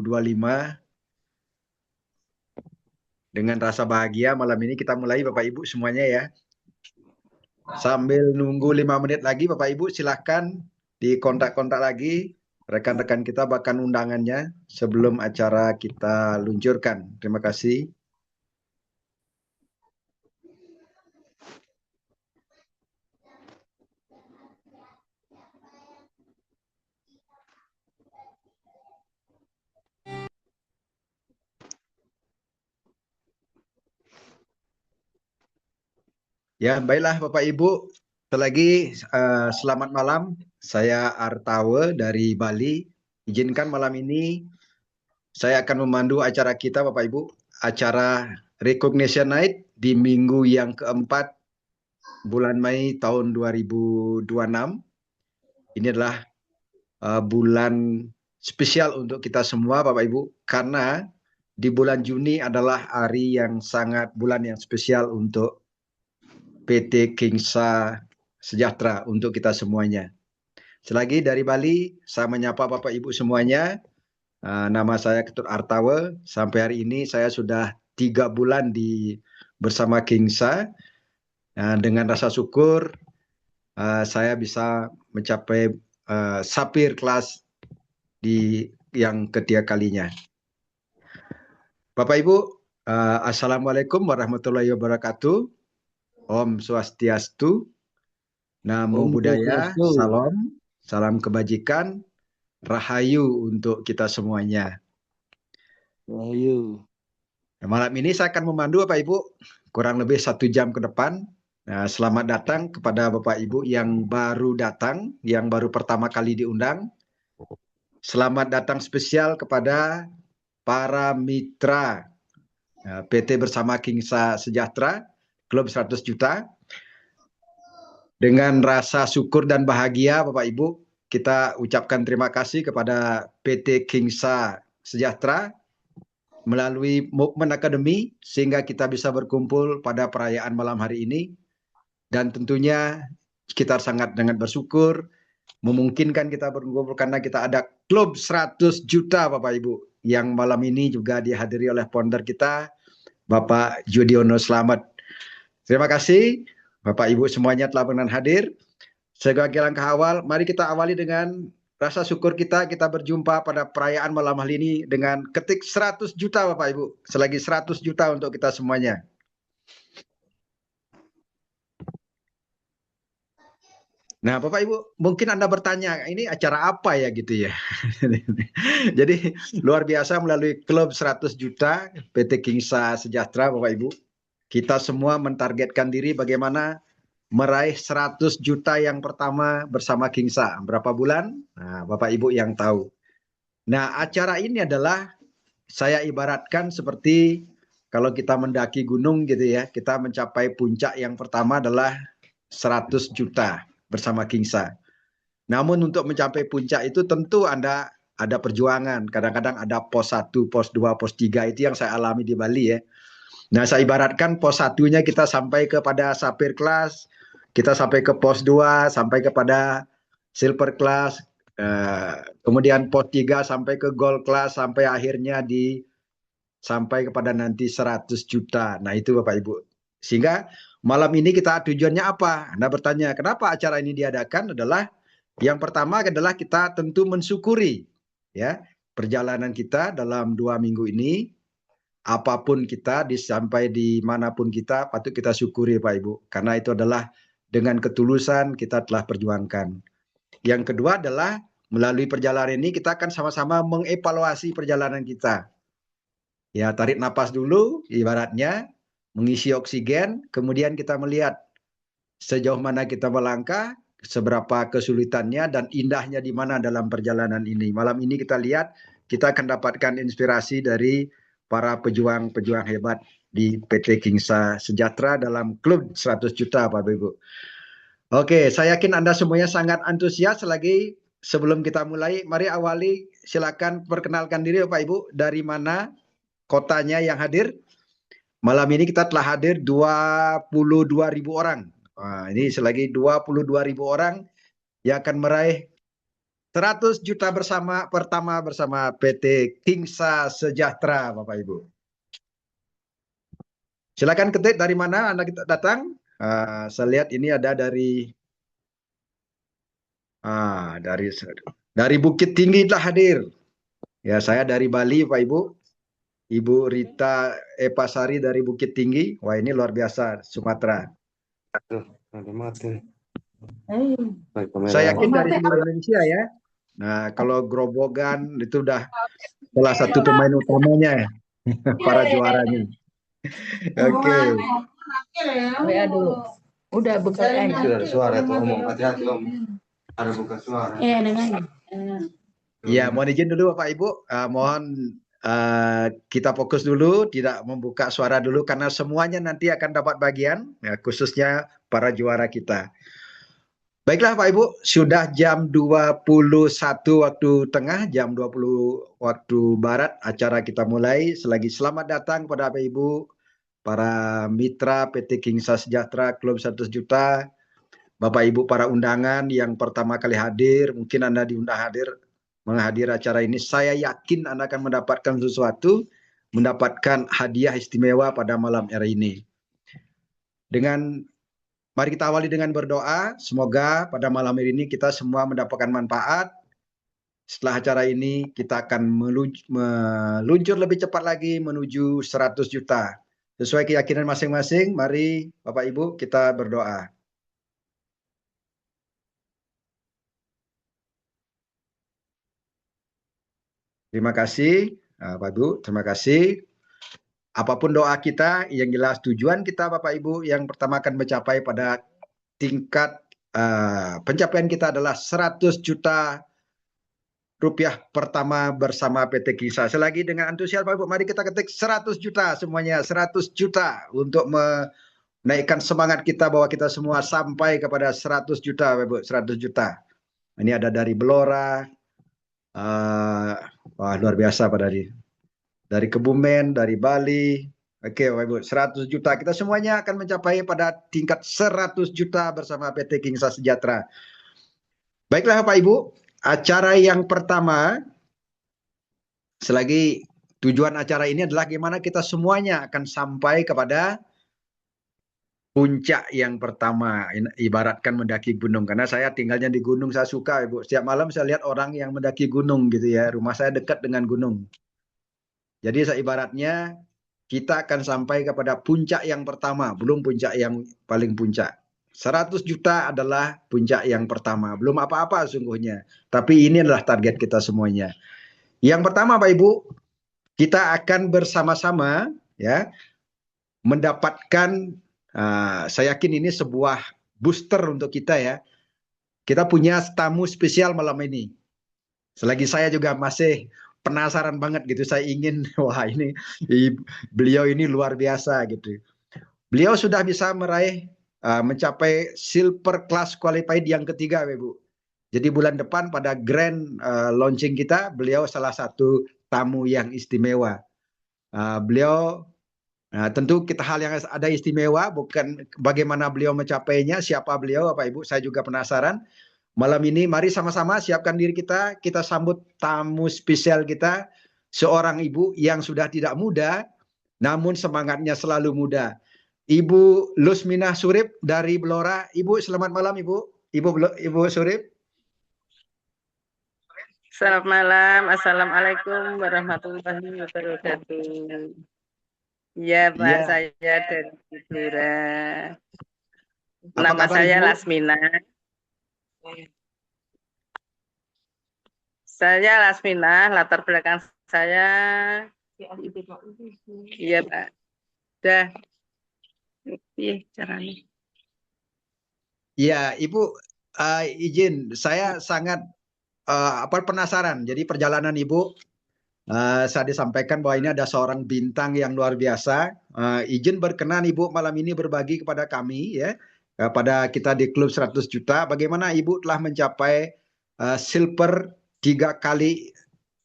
25 dengan rasa bahagia malam ini kita mulai Bapak Ibu semuanya ya. Sambil nunggu 5 menit lagi Bapak Ibu silahkan dikontak-kontak lagi rekan-rekan kita bahkan undangannya sebelum acara kita luncurkan. Terima kasih. Ya, baiklah Bapak Ibu. Lagi selamat malam. Saya Artawe dari Bali. Izinkan malam ini saya akan memandu acara kita Bapak Ibu. Acara Recognition Night di minggu yang keempat bulan Mei tahun 2026. Ini adalah bulan spesial untuk kita semua Bapak Ibu. Karena di bulan Juni adalah hari yang bulan yang spesial untuk PT Kingsa Sejahtera untuk kita semuanya. Selagi dari Bali, saya menyapa Bapak Ibu semuanya. Nama saya Ketut Artawe. Sampai hari ini saya sudah 3 bulan bersama Kingsa. Dengan rasa syukur, saya bisa mencapai sapir kelas yang ketiga kalinya. Bapak Ibu, Assalamualaikum warahmatullahi wabarakatuh. Om Swastiastu. Namo Buddhaya, salam kebajikan, rahayu untuk kita semuanya. Rahayu. Malam ini saya akan memandu Bapak Ibu kurang lebih 1 jam ke depan. Selamat datang kepada Bapak Ibu yang baru datang, yang baru pertama kali diundang. Selamat datang spesial kepada para mitra PT Bersama Kingsa Sejahtera, Klub 100 Juta. Dengan rasa syukur dan bahagia Bapak Ibu, kita ucapkan terima kasih kepada PT Kingsa Sejahtera melalui Movement Academy sehingga kita bisa berkumpul pada perayaan malam hari ini. Dan tentunya kita sangat bersyukur memungkinkan kita berkumpul karena kita ada Klub 100 Juta Bapak Ibu yang malam ini juga dihadiri oleh founder kita Bapak Judiono Slamet. Terima kasih Bapak Ibu semuanya telah berkenan hadir. Sebagai langkah awal, mari kita awali dengan rasa syukur kita berjumpa pada perayaan malam hari ini dengan ketik 100 juta Bapak Ibu. Selagi 100 juta untuk kita semuanya. Nah Bapak Ibu, mungkin Anda bertanya, ini acara apa ya gitu ya. Jadi luar biasa melalui Klub 100 Juta PT Kingsa Sejahtera Bapak Ibu. Kita semua mentargetkan diri bagaimana meraih 100 juta yang pertama bersama Kingsa. Berapa bulan? Nah, Bapak Ibu yang tahu. Nah, acara ini adalah saya ibaratkan seperti kalau kita mendaki gunung gitu ya, kita mencapai puncak yang pertama adalah 100 juta bersama Kingsa. Namun untuk mencapai puncak itu tentu ada perjuangan. Kadang-kadang ada pos 1, pos 2, pos 3 itu yang saya alami di Bali ya. Nah, saya ibaratkan pos 1-nya kita sampai kepada sapir kelas, kita sampai ke pos 2, sampai kepada silver class, kemudian pos 3 sampai ke gold class, sampai akhirnya sampai kepada nanti 100 juta. Nah itu Bapak Ibu. Sehingga malam ini kita tujuannya apa? Anda bertanya, kenapa acara ini diadakan? Adalah yang pertama adalah kita tentu mensyukuri ya perjalanan kita dalam 2 minggu ini. Apapun kita, sampai dimanapun kita, patut kita syukuri Pak Ibu. Karena itu adalah dengan ketulusan kita telah perjuangkan. Yang kedua adalah melalui perjalanan ini kita akan sama-sama mengevaluasi perjalanan kita. Ya, tarik napas dulu, ibaratnya mengisi oksigen, kemudian kita melihat sejauh mana kita melangkah, seberapa kesulitannya dan indahnya di mana dalam perjalanan ini. Malam ini kita lihat, kita akan dapatkan inspirasi dari para pejuang-pejuang hebat di PT Kingsa Sejahtera dalam Klub 100 Juta Bapak Ibu. Oke, saya yakin Anda semuanya sangat antusias. Lagi sebelum kita mulai, mari awali, silakan perkenalkan diri Bapak Ibu, dari mana kotanya yang hadir. Malam ini kita telah hadir 22.000 orang. Ini selagi 22.000 orang yang akan meraih 100 juta pertama bersama PT Kingsa Sejahtera, Bapak Ibu. Silakan ketik dari mana Anda datang. Saya lihat ini ada dari Bukit Tinggi telah hadir. Ya, saya dari Bali, Pak Ibu. Ibu Rita Epasari dari Bukit Tinggi. Wah, ini luar biasa, Sumatera. Saya yakin dari seluruh Indonesia ya. Nah, kalau Grobogan itu udah salah satu pemain utamanya, para juaranya. Oke. WA dulu. Udah buka Sudah ada suara tuh, ngomong hati-hati om. Ada buka suara. Iya, dengar. Ya, mohon izin dulu Bapak Ibu. Mohon kita fokus dulu, tidak membuka suara dulu karena semuanya nanti akan dapat bagian, ya, khususnya para juara kita. Baiklah Pak Ibu, sudah jam 21 waktu tengah, jam 20 waktu barat, acara kita mulai. Selagi selamat datang kepada Bapak Ibu, para mitra PT Kingsa Sejahtera Klub 100 Juta, Bapak Ibu para undangan yang pertama kali hadir, mungkin Anda diundang hadir, menghadiri acara ini. Saya yakin Anda akan mendapatkan sesuatu, mendapatkan hadiah istimewa pada malam hari ini. Mari kita awali dengan berdoa, semoga pada malam hari ini kita semua mendapatkan manfaat. Setelah acara ini kita akan meluncur lebih cepat lagi menuju 100 juta. Sesuai keyakinan masing-masing, mari Bapak Ibu kita berdoa. Terima kasih, Bapak Ibu, terima kasih. Apapun doa kita, yang jelas tujuan kita Bapak Ibu yang pertama akan mencapai pada tingkat pencapaian kita adalah 100 juta rupiah pertama bersama PT Kingsa. Selagi dengan antusias Bapak Ibu, mari kita ketik 100 juta semuanya, 100 juta untuk menaikkan semangat kita bahwa kita semua sampai kepada 100 juta Bapak Ibu, 100 juta. Ini ada dari Blora, wah luar biasa pada dari Kebumen, dari Bali. Oke, Bapak Ibu, 100 juta. Kita semuanya akan mencapai pada tingkat 100 juta bersama PT Kingsa Sejahtera. Baiklah Bapak Ibu, acara yang pertama, selagi tujuan acara ini adalah bagaimana kita semuanya akan sampai kepada puncak yang pertama, ibaratkan mendaki gunung. Karena saya tinggalnya di gunung, saya suka Ibu. Setiap malam saya lihat orang yang mendaki gunung gitu ya. Rumah saya dekat dengan gunung. Jadi ibaratnya kita akan sampai kepada puncak yang pertama, belum puncak yang paling puncak. 100 juta adalah puncak yang pertama, belum apa-apa sungguhnya. Tapi ini adalah target kita semuanya. Yang pertama Bapak Ibu, kita akan bersama-sama ya mendapatkan, saya yakin ini sebuah booster untuk kita ya. Kita punya tamu spesial malam ini. Selagi saya juga masih penasaran banget gitu, saya ingin wah ini beliau ini luar biasa gitu. Beliau sudah bisa meraih mencapai silver class qualified yang ketiga Ibu. Jadi bulan depan pada grand launching kita, beliau salah satu tamu yang istimewa. Beliau tentu kita hal yang ada istimewa, bukan bagaimana beliau mencapainya, siapa beliau Bapak Ibu, saya juga penasaran. Malam ini mari sama-sama siapkan diri kita sambut tamu spesial kita, seorang ibu yang sudah tidak muda, namun semangatnya selalu muda. Ibu Lusminah Surip dari Blora. Ibu, selamat malam Ibu. Ibu Surip. Selamat malam, Assalamualaikum warahmatullahi wabarakatuh. Ya Pak, Ya. saya dari Tidura. Apa Nama kabar, saya Ibu? Lasmina. Saya Lasmina, latar belakang saya. Iya Pak. Udah. Iya caranya. Ya, Ibu, izin, saya sangat penasaran. Jadi perjalanan Ibu, saya disampaikan bahwa ini ada seorang bintang yang luar biasa. Izin berkenan Ibu malam ini berbagi kepada kami ya, pada kita di Klub 100 Juta. Bagaimana Ibu telah mencapai silver 3 kali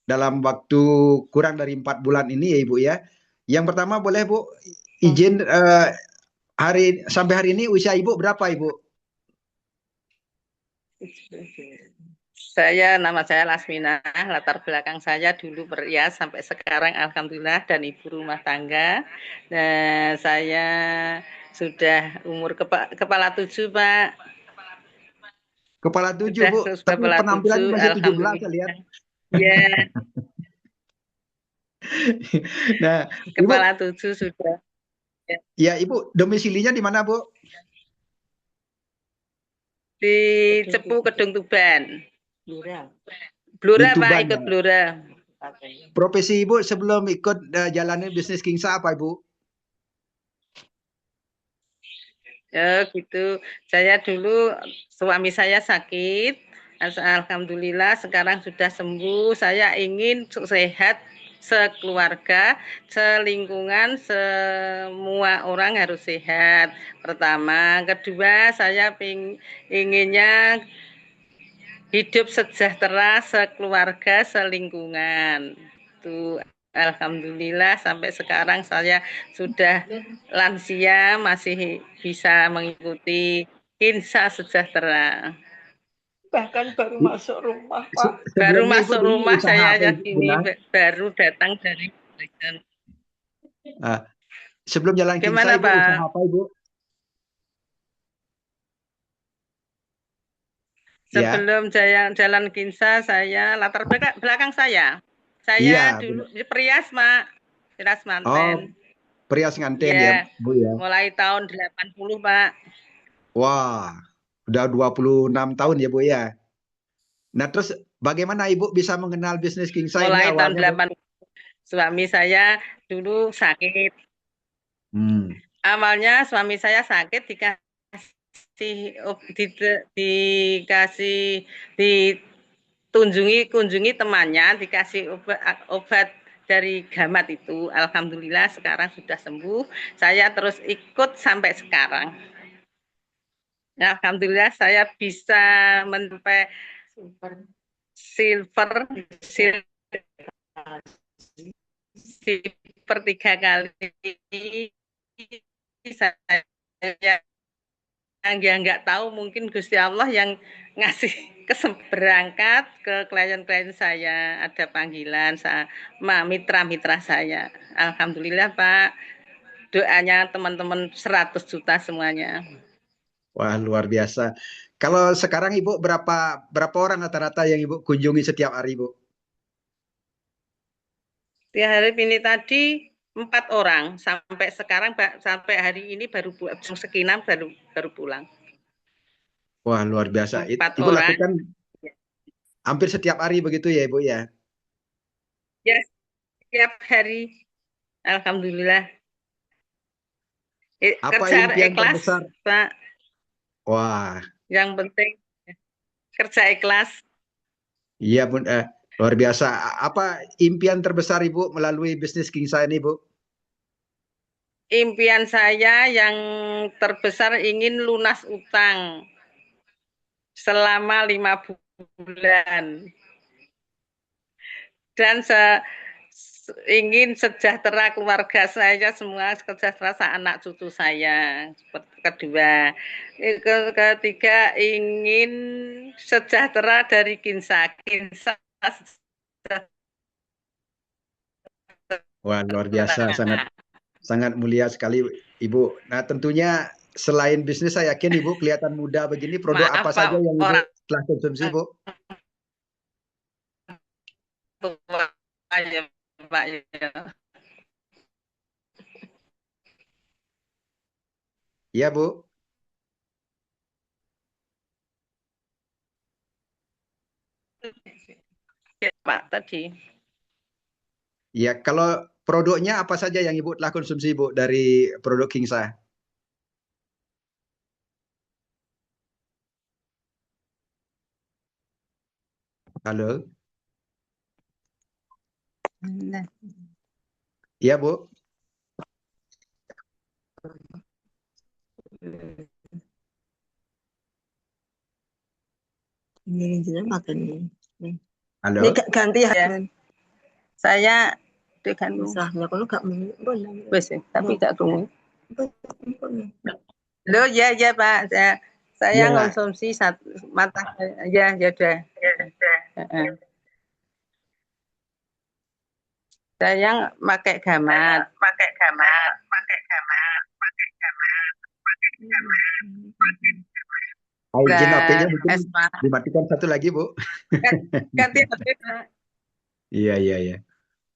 dalam waktu kurang dari 4 bulan ini ya Ibu ya. Yang pertama boleh Bu izin sampai hari ini usia Ibu berapa Ibu? Nama saya Lasmina, latar belakang saya dulu berias sampai sekarang alhamdulillah dan ibu rumah tangga. Dan saya sudah umur kepala 7, Pak. Kepala 7, Bu. Sudah Tapi kepala penampilannya 7, masih 17 saya lihat. alhamdulillah. Ya, Nah, Ibu, kepala 7 sudah. ya Ibu, domisilinya di mana, Bu? Di Cepu, Kedung Tuban. Di Blora, Pak, Tuban, ikut ya. Blora. Profesi Ibu sebelum ikut jalani bisnis Kingsa apa, Ibu? Ya, gitu. Saya dulu suami saya sakit. Alhamdulillah sekarang sudah sembuh. Saya ingin sehat sekeluarga, selingkungan, semua orang harus sehat. Pertama, kedua saya inginnya hidup sejahtera sekeluarga, selingkungan. Itu alhamdulillah sampai sekarang saya sudah lansia masih bisa mengikuti Kinsa Sejahtera. Bahkan baru masuk rumah, Pak. Baru Sebelumnya Ibu masuk dulu rumah usaha saya apa, yang Ibu? ini baru datang dari Sebelum jalan Kingsa Gimana, Ibu usaha Pak? apa, Ibu? Ya. Sebelum jalan Kinsa, saya latar belakang saya Iya, dulu di Perias, Mak. Perias oh, Manten. perias nganten ya, Ya, Bu ya. mulai tahun 80, Pak. Wah, udah 26 tahun ya, Bu ya. Nah, terus bagaimana Ibu bisa mengenal bisnis Kingsa ini Mulai tahun awalnya, Bu? 80. Suami saya dulu sakit. Hmm. Awalnya suami saya sakit dikasih kunjungi temannya, dikasih obat dari Gamat itu. Alhamdulillah sekarang sudah sembuh. Saya terus ikut sampai sekarang. Alhamdulillah saya bisa mencapai silver 3 kali. Saya yang nggak tahu, mungkin Gusti Allah yang ngasih berangkat ke klien-klien saya, ada panggilan sama mitra-mitra saya. Alhamdulillah, Pak, doanya teman-teman 100 juta semuanya. Wah, luar biasa. Kalau sekarang Ibu berapa orang rata-rata yang Ibu kunjungi setiap hari, Bu? Di hari ini tadi 4 orang, sampai sekarang sampai hari ini baru sekinan baru pulang. Wah, luar biasa. 4 Ibu orang. lakukan hampir setiap hari begitu ya, Ibu ya? Ya, setiap hari. Alhamdulillah. Apa Kerja impian ikhlas, terbesar? Pak. Wah, Yang penting kerja ikhlas. iya, Bu. Luar biasa. Apa impian terbesar Ibu melalui bisnis Kingsa ini, Bu? Impian saya yang terbesar ingin lunas utang selama 5 bulan. Dan ingin sejahtera keluarga saya, semua sejahtera anak cucu saya. Kedua, ketiga ingin sejahtera dari Kinsa. Wah, luar biasa, sangat mulia sekali, Ibu. Nah, tentunya selain bisnis, saya yakin Ibu kelihatan muda begini. Produk Maaf, apa Pak, saja yang Ibu orang telah konsumsi, Bu? tua aja, Pak. Iya, Bu. Ya, Pak, tadi. Iya, kalau produknya apa saja yang Ibu telah konsumsi, Bu, dari produk Kingsa? Halo? Iya, Bu. Ini makan ini. Halo? Ini ganti ya. Saya dengan Misalnya kalau nggak wes, tapi gak tunggu. Loh, ya Pak. Saya Ya. konsumsi satu mata ya udah. Heeh. Saya pakai gamat. Izin HP-nya Dan mungkin espa dimatikan satu lagi, Bu. ganti HP, Pak. Iya.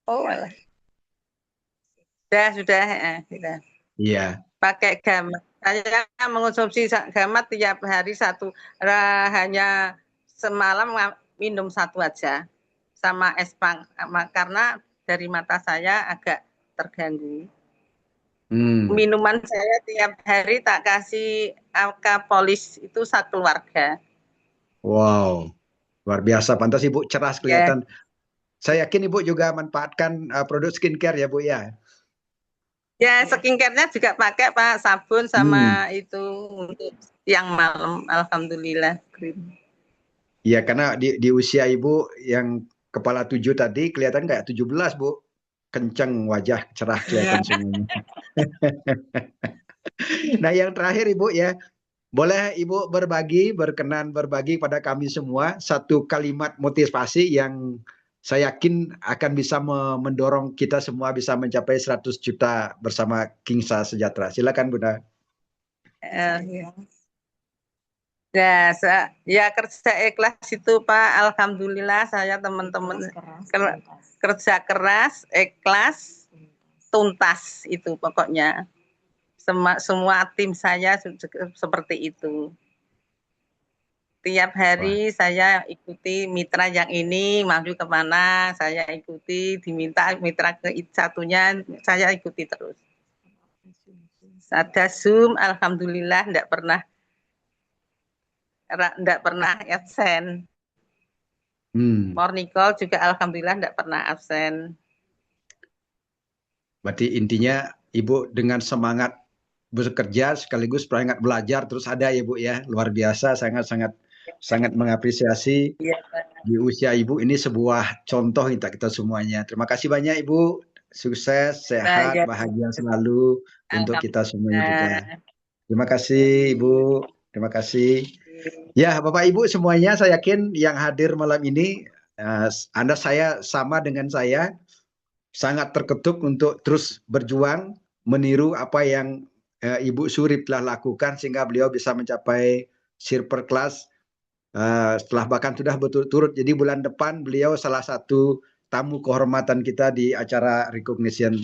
Oh, alah. Sudah. Iya. Pakai gamat. Saya mengonsumsi gamat tiap hari satu. Hanya semalam minum satu aja sama espang karena dari mata saya agak terganggu. Minuman saya tiap hari tak kasih Alka-Polis itu satu keluarga. Wow, luar biasa. Pantas Ibu cerah kelihatan. Saya yakin Ibu juga manfaatkan produk skincare ya, Bu ya. Ya, skincare-nya juga pakai Pak, sabun sama itu untuk siang malam. Alhamdulillah. Iya, karena di usia Ibu yang kepala 7 tadi kelihatan kayak 17, Bu. Kenceng wajah, cerah kelihatan semuanya. Nah, yang terakhir Ibu ya, boleh Ibu berkenan berbagi pada kami semua satu kalimat motivasi yang saya yakin akan bisa mendorong kita semua bisa mencapai 100 juta bersama Kingsa Sejahtera. Silakan Bunda. Ya kerja ikhlas itu Pak, alhamdulillah saya teman-teman kerja keras, ikhlas, tuntas itu pokoknya. Semua tim saya seperti itu. Tiap hari saya ikuti mitra yang ini maju kemana, saya ikuti, diminta mitra ke satunya, saya ikuti terus. Ada Zoom, alhamdulillah enggak pernah absen. Morning call juga alhamdulillah enggak pernah absen. Berarti intinya Ibu dengan semangat bekerja sekaligus semangat belajar terus ada ya Bu ya. Luar biasa, sangat mengapresiasi. Di usia Ibu ini sebuah contoh untuk kita semuanya. Terima kasih banyak Ibu. Sukses, sehat, bahagia selalu untuk kita semuanya juga. Terima kasih Ibu. Terima kasih. Ya, Bapak Ibu semuanya, saya yakin yang hadir malam ini saya sama dengan saya sangat terketuk untuk terus berjuang meniru apa yang Ibu Surip telah lakukan sehingga beliau bisa mencapai silver class setelah bahkan sudah berturut-turut. Jadi bulan depan beliau salah satu tamu kehormatan kita di acara recognition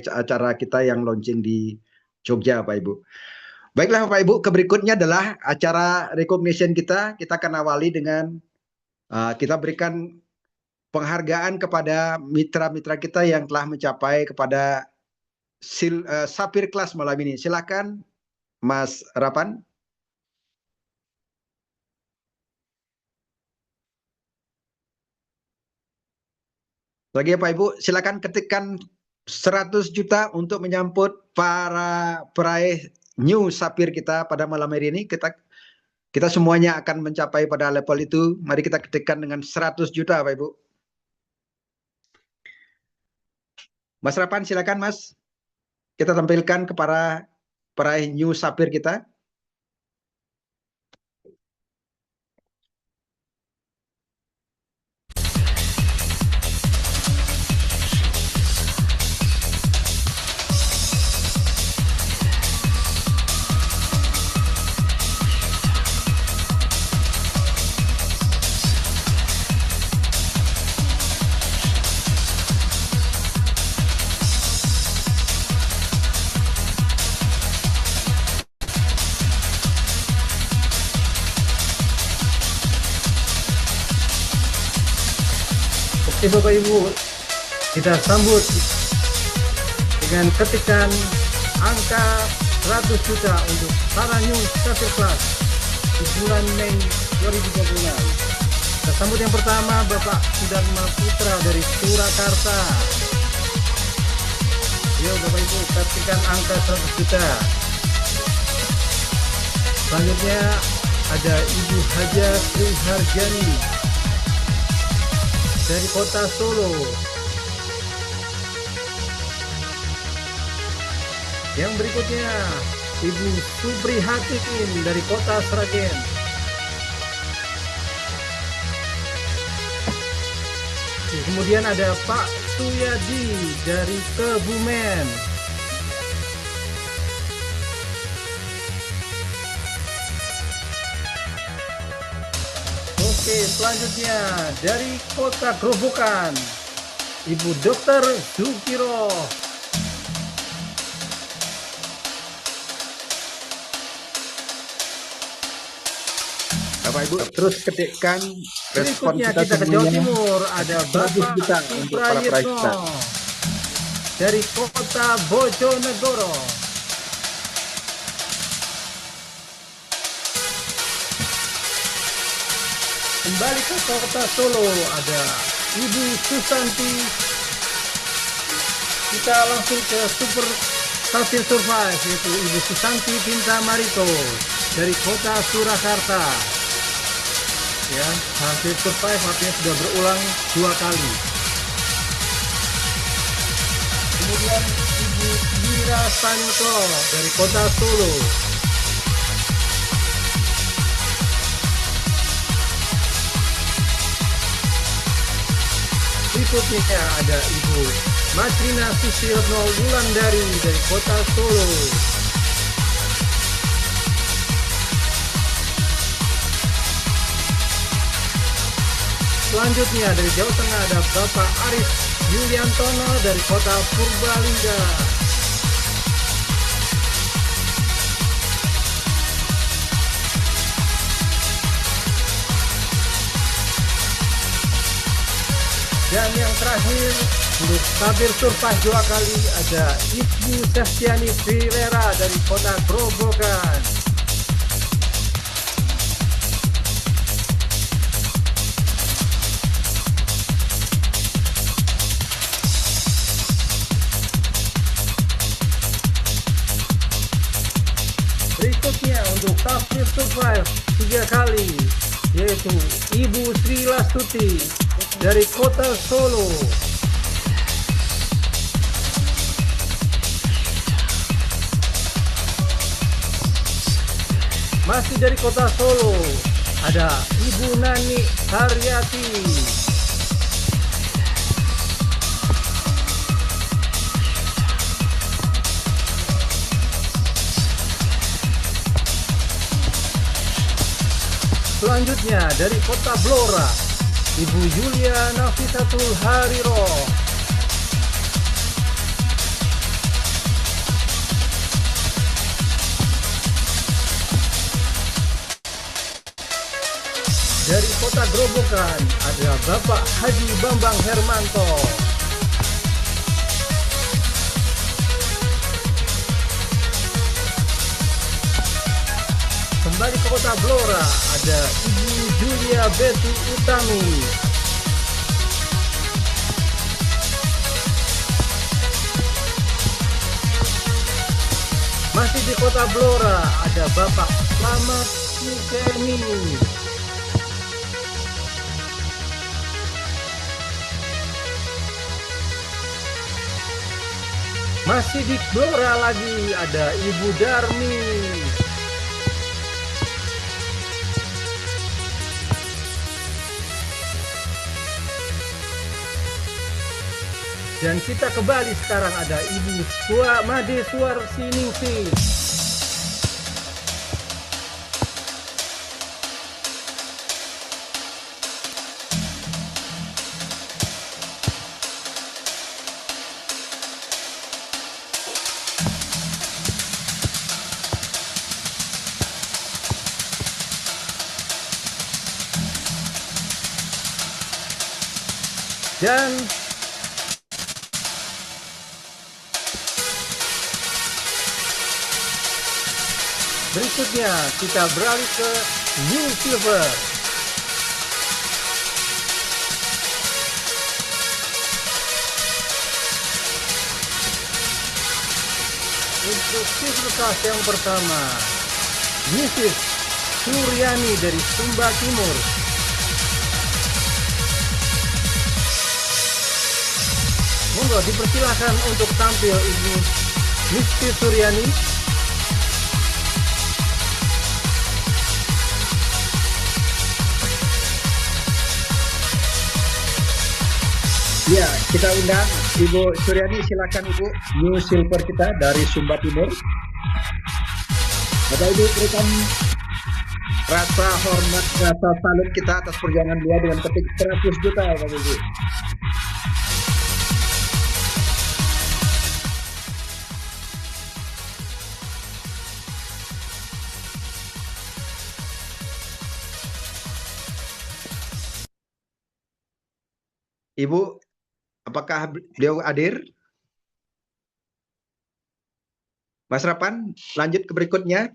acara kita yang launching di Jogja, Bapak Ibu. Baiklah Bapak Ibu, berikutnya adalah acara recognition kita. Kita akan awali dengan kita berikan penghargaan kepada mitra-mitra kita yang telah mencapai kepada Sapphire Class malam ini. Silakan Mas Rapan. Lagi ya Pak Ibu, silakan ketikkan 100 juta untuk menyambut para peraih New Sapphire kita pada malam hari ini. Kita semuanya akan mencapai pada level itu. Mari kita ketikkan dengan 100 juta Pak Ibu. Mas Rapan silakan Mas. Kita tampilkan kepada peraih New Sapphire kita. Oke Bapak Ibu, kita sambut dengan ketikan angka 100 juta untuk para New Sapphire Class di bulan Mei 2026. Kita sambut yang pertama Bapak Sudarma Putra dari Surakarta. Yo Bapak Ibu, ketikan angka 100 juta. Selanjutnya ada Ibu Haja Sri Harjani dari kota Solo. Yang berikutnya Ibu Supri Hatin dari Kota Sragen. Kemudian ada Pak Suyadi dari Kebumen. Oke, selanjutnya dari Kota Grobogan, Ibu Dr. Zukiro. Bapak Ibu terus ketikkan respon Berikutnya kita kita ke Jawa semuanya. Timur, ada 100 Bapak juta untuk para Suprayitno praista. dari Kota Bojonegoro. Kembali ke Kota Solo, ada Ibu Susanti. Kita langsung ke Super Hasil Survive, yaitu Ibu Susanti Pinta Marito dari Kota Surakarta. Ya, hasil survive artinya sudah berulang 2 kali. Kemudian Ibu Mira Sanyoto dari Kota Solo. Berikutnya ada Ibu Matrina Susirno Wulandari dari Kota Solo. Selanjutnya dari Jawa Tengah ada Bapak Aris Yuliantono dari Kota Purbalingga. Dan yang terakhir untuk tabir survive 2 kali ada Ibu Sestiani Firera dari Kota Grobogan. Berikutnya untuk tabir survive 3 kali yaitu Ibu Sri Lastuti dari Kota Solo. Masih dari Kota Solo ada Ibu Nani Haryati. Selanjutnya dari Kota Blora, Ibu Yulia Nafisatul Hariro. Dari Kota Grobogan ada Bapak Haji Bambang Hermanto. Kembali ke Kota Blora ada Ibu Julia Betty Utami. Masih di Kota Blora ada Bapak Slamet Sukeni. Masih di Blora lagi ada Ibu Darmi. Dan kita kembali sekarang ada Ibu Made Suarsiningsih. Dan berikutnya kita beralih ke New Silver. Untuk silver class yang pertama, Mrs. Suryani dari Sumba Timur. Monggo dipersilakan untuk tampil Ibu Mrs. Suryani. Ya, kita undang Ibu Suryani, silakan Ibu, New Silver kita dari Sumba Timur. Bapak Ibu berikan rasa hormat, rasa salut kita atas perjuangan beliau dengan ketik 100 juta Bapak Ibu. Ibu, apakah beliau hadir? Mas Rapan, lanjut ke berikutnya.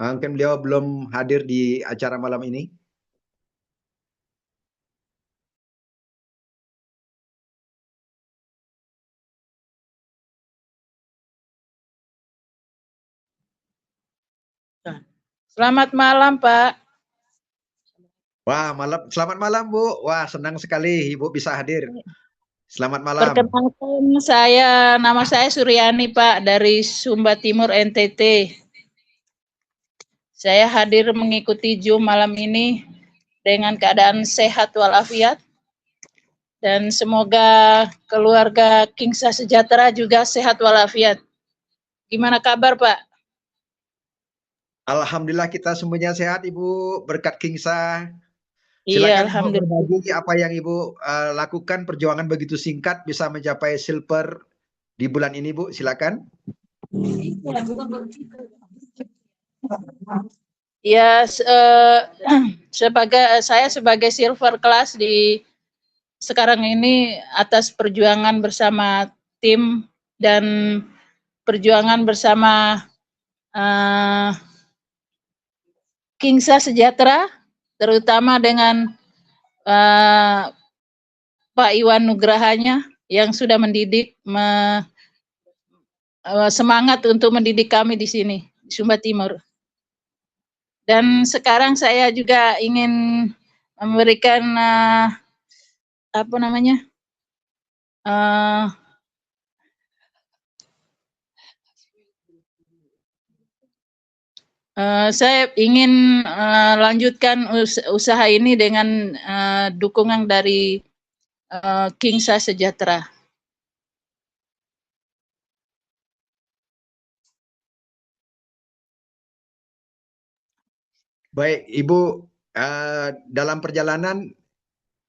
Mungkin beliau belum hadir di acara malam ini. Selamat malam, Pak. Wah, selamat malam Bu. Wah, senang sekali Ibu bisa hadir. Selamat malam. Perkenalkan nama saya Suryani, Pak, dari Sumba Timur NTT. Saya hadir mengikuti Zoom malam ini dengan keadaan sehat walafiat. Dan semoga keluarga Kingsa Sejahtera juga sehat walafiat. Gimana kabar, Pak? Alhamdulillah kita semuanya sehat Ibu, berkat Kingsa. Iya, Silakan alhamdulillah. berbagi apa yang Ibu lakukan, perjuangan begitu singkat bisa mencapai silver di bulan ini Bu, silakan. Ya, saya sebagai silver class di sekarang ini atas perjuangan bersama tim dan perjuangan bersama Kingsa Sejahtera, terutama dengan Pak Iwan Nugrahanya yang sudah mendidik, semangat untuk mendidik kami di sini, di Sumba Timur. Dan sekarang saya juga ingin memberikan saya ingin lanjutkan usaha ini dengan dukungan dari Kingsa Sejahtera. Baik, Ibu, dalam perjalanan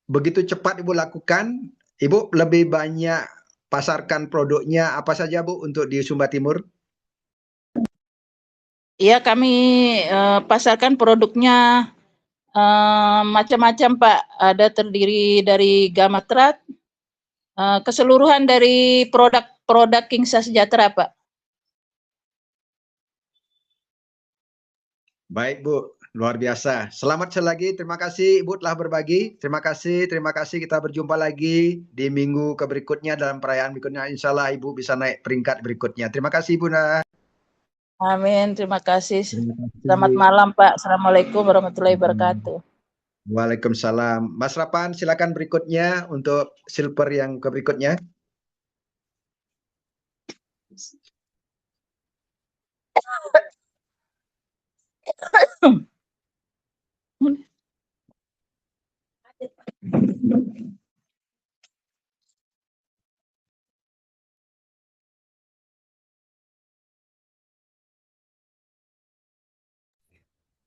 begitu cepat Ibu lakukan, Ibu lebih banyak pasarkan produknya apa saja Bu untuk di Sumba Timur? Ya, kami pasarkan produknya macam-macam Pak. Ada terdiri dari gamatrat, keseluruhan dari produk Kingsa Sejahtera Pak. Baik Bu, luar biasa. Selamat sekali lagi, terima kasih Ibu telah berbagi. Terima kasih kita berjumpa lagi di minggu berikutnya dalam perayaan berikutnya. Insya Allah Ibu bisa naik peringkat berikutnya. Terima kasih Ibu. Amin, terima kasih. Selamat malam Pak. Assalamualaikum warahmatullahi wabarakatuh. Waalaikumsalam. Mas Rapan, silakan berikutnya untuk silver yang berikutnya.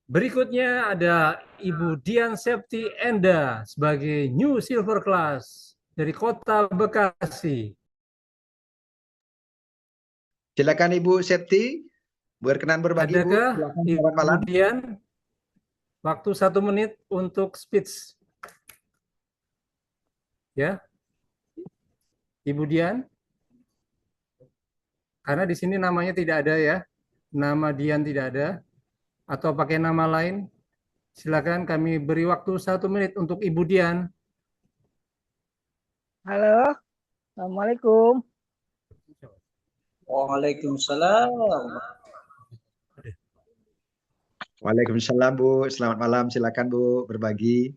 Berikutnya ada Ibu Dian Septi Enda sebagai New Silver Class dari Kota Bekasi. Silakan Ibu Septi, berkenan berbagi. Adakah Ibu Dian waktu 1 menit untuk speech? Ya, Ibu Dian, karena di sini namanya tidak ada ya, nama Dian tidak ada, atau pakai nama lain, silakan kami beri waktu 1 menit untuk Ibu Dian. Halo, Assalamualaikum. Waalaikumsalam. Waalaikumsalam Bu, selamat malam. Silakan Bu berbagi.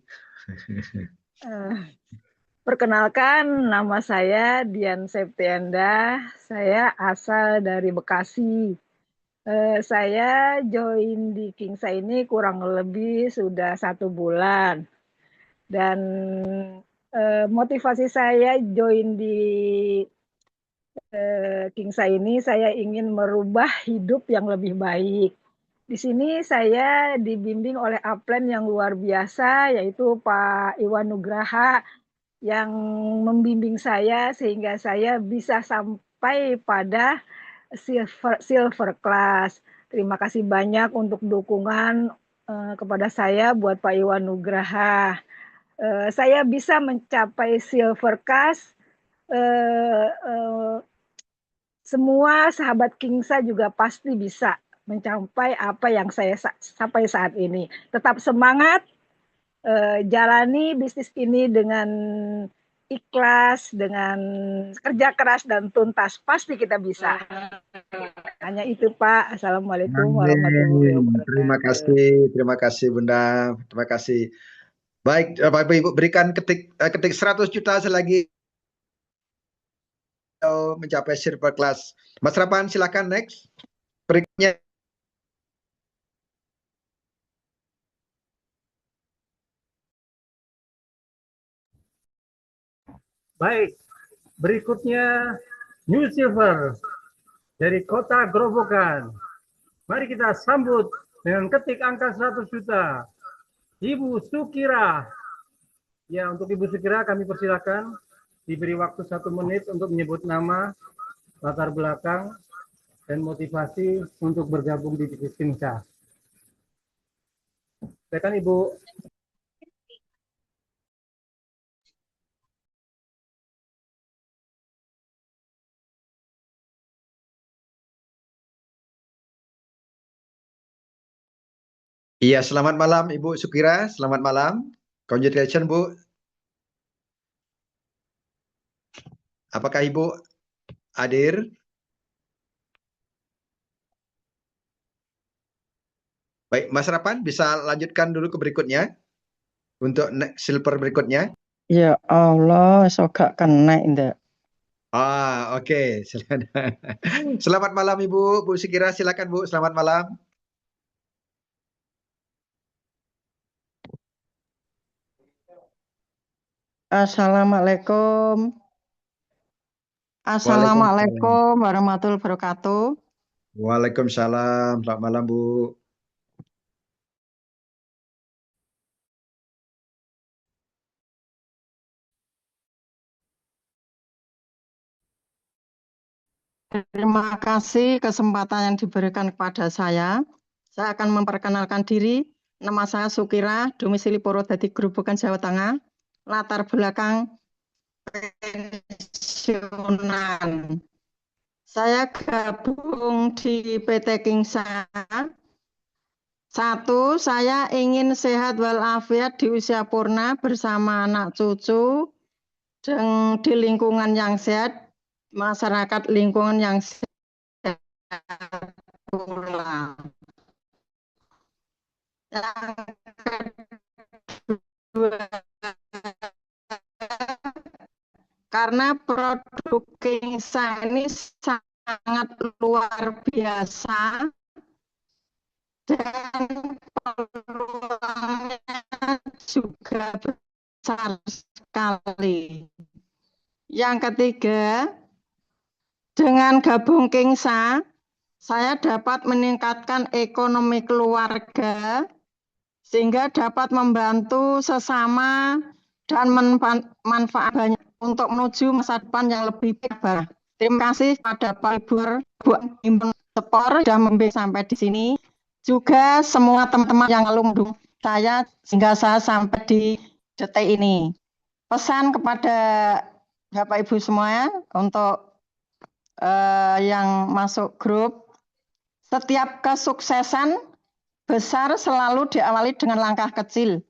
Perkenalkan, nama saya Dian Septi Enda. Saya asal dari Bekasi. Saya join di Kingsa ini kurang lebih sudah 1 bulan. Dan Motivasi saya join di Kingsa ini, saya ingin merubah hidup yang lebih baik. Di sini saya dibimbing oleh upline yang luar biasa, yaitu Pak Iwan Nugraha, yang membimbing saya sehingga saya bisa sampai pada silver class. Terima kasih banyak untuk dukungan kepada saya buat Pak Iwan Nugraha. Saya bisa mencapai silver class. Semua sahabat Kingsa juga pasti bisa mencapai apa yang saya sampai saat ini. Tetap semangat, jalani bisnis ini dengan ikhlas, dengan kerja keras dan tuntas. Pasti kita bisa. Hanya itu, Pak. Assalamualaikum warahmatullahi Amin. wabarakatuh. Terima kasih Bunda, terima kasih. Baik, Bapak Ibu berikan ketik 100 juta selagi mencapai silver class. Mas Rapan silakan next. Berikutnya. Baik, berikutnya New Silver dari Kota Grobogan. Mari kita sambut dengan ketik angka 100 juta. Ibu Sukira. Ya, untuk Ibu Sukira kami persilakan diberi waktu 1 menit untuk menyebut nama, latar belakang, dan motivasi untuk bergabung di bisnis Kingsa. Silakan Ibu. Iya, selamat malam Ibu Sukira, selamat malam. Congratulations Bu. Apakah Ibu hadir? Baik, Mas Rapan bisa lanjutkan dulu ke berikutnya untuk silver berikutnya. Ya Allah, so gak kena indah. Oke. Selamat malam Ibu, Bu Sukira silakan Bu, selamat malam. Assalamualaikum. Assalamualaikum warahmatullahi wabarakatuh. Waalaikumsalam, selamat malam Bu. Terima kasih kesempatan yang diberikan kepada saya. Saya akan memperkenalkan diri. Nama saya Sukira, domisili Purwodadi, Grobogan, Jawa Tengah. Latar belakang pensiunan. Saya gabung di PT Kingsa. 1, saya ingin sehat walafiat di usia purna bersama anak cucu dan di lingkungan yang sehat, masyarakat lingkungan yang sehat pula. Yang kedua, karena produk Kingsa ini sangat luar biasa dan peluangnya juga besar sekali. Yang ketiga, dengan gabung Kingsa, saya dapat meningkatkan ekonomi keluarga sehingga dapat membantu sesama dan manfaat banyak untuk menuju masa depan yang lebih baik. Terima kasih pada Pak Ibu Himpun Sepor sudah membimbing sampai di sini. Juga semua teman-teman yang selalu mendukung saya sehingga saya sampai di detik ini. Pesan kepada Bapak Ibu semuanya untuk yang masuk grup, setiap kesuksesan besar selalu diawali dengan langkah kecil.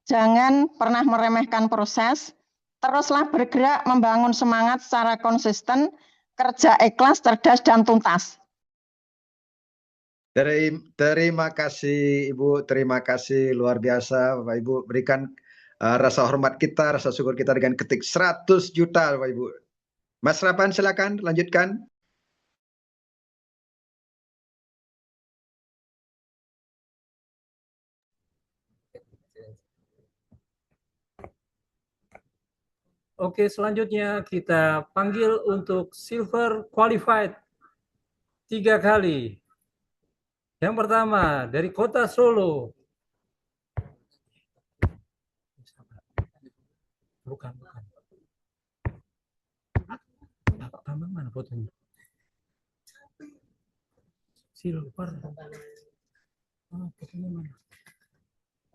Jangan pernah meremehkan proses, teruslah bergerak membangun semangat secara konsisten, kerja ikhlas, cerdas, dan tuntas. Terima kasih Ibu, terima kasih luar biasa Bapak Ibu. Berikan rasa hormat kita, rasa syukur kita dengan ketik 100 juta Bapak Ibu. Mas Rapan silakan lanjutkan. Oke, selanjutnya kita panggil untuk silver qualified 3 kali. Yang pertama dari kota Solo. Bukan. Pak Bambang mana fotonya? Silver. Oh, fotonya mana?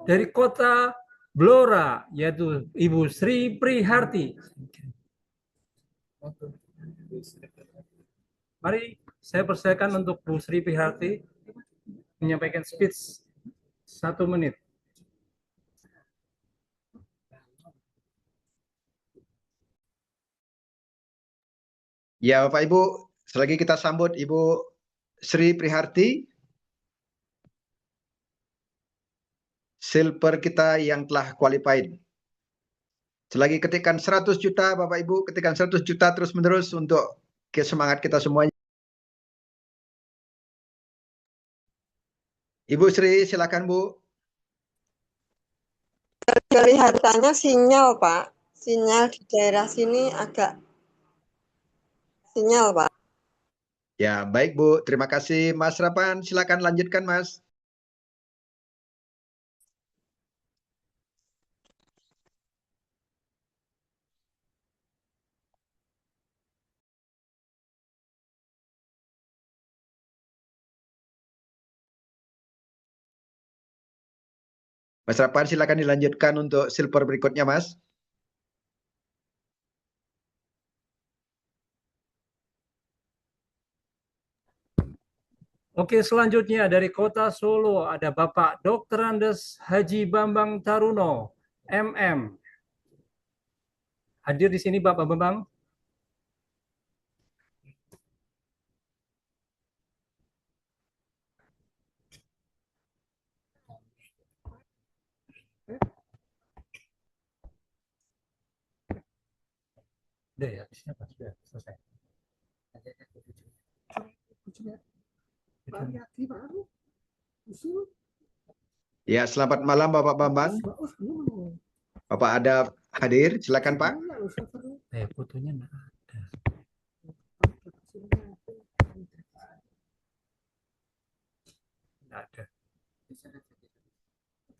Dari kota Blora, yaitu Ibu Sri Priharti. Mari saya persilakan untuk Bu Sri Priharti menyampaikan speech 1 menit. Ya, Bapak Ibu, selagi kita sambut Ibu Sri Priharti, silver kita yang telah qualified. Selagi ketikkan 100 juta, Bapak Ibu, ketikkan 100 juta terus-menerus untuk semangat kita semuanya. Ibu Sri, silakan Bu. Kelihatannya sinyal, Pak. Sinyal di daerah sini agak sinyal, Pak. Ya, baik Bu. Terima kasih Mas Rapan. Silakan lanjutkan, Mas. Mas Rapan, silakan dilanjutkan untuk silver berikutnya, Mas. Oke, selanjutnya dari kota Solo ada Bapak Dr. Andes Haji Bambang Taruno, MM. Hadir di sini Bapak Bambang? Udah ya, siapa? Sudah selesai. Ya, selamat malam Bapak Bambang. Bapak ada hadir, silakan Pak. Fotonya enggak ada. Enggak ada.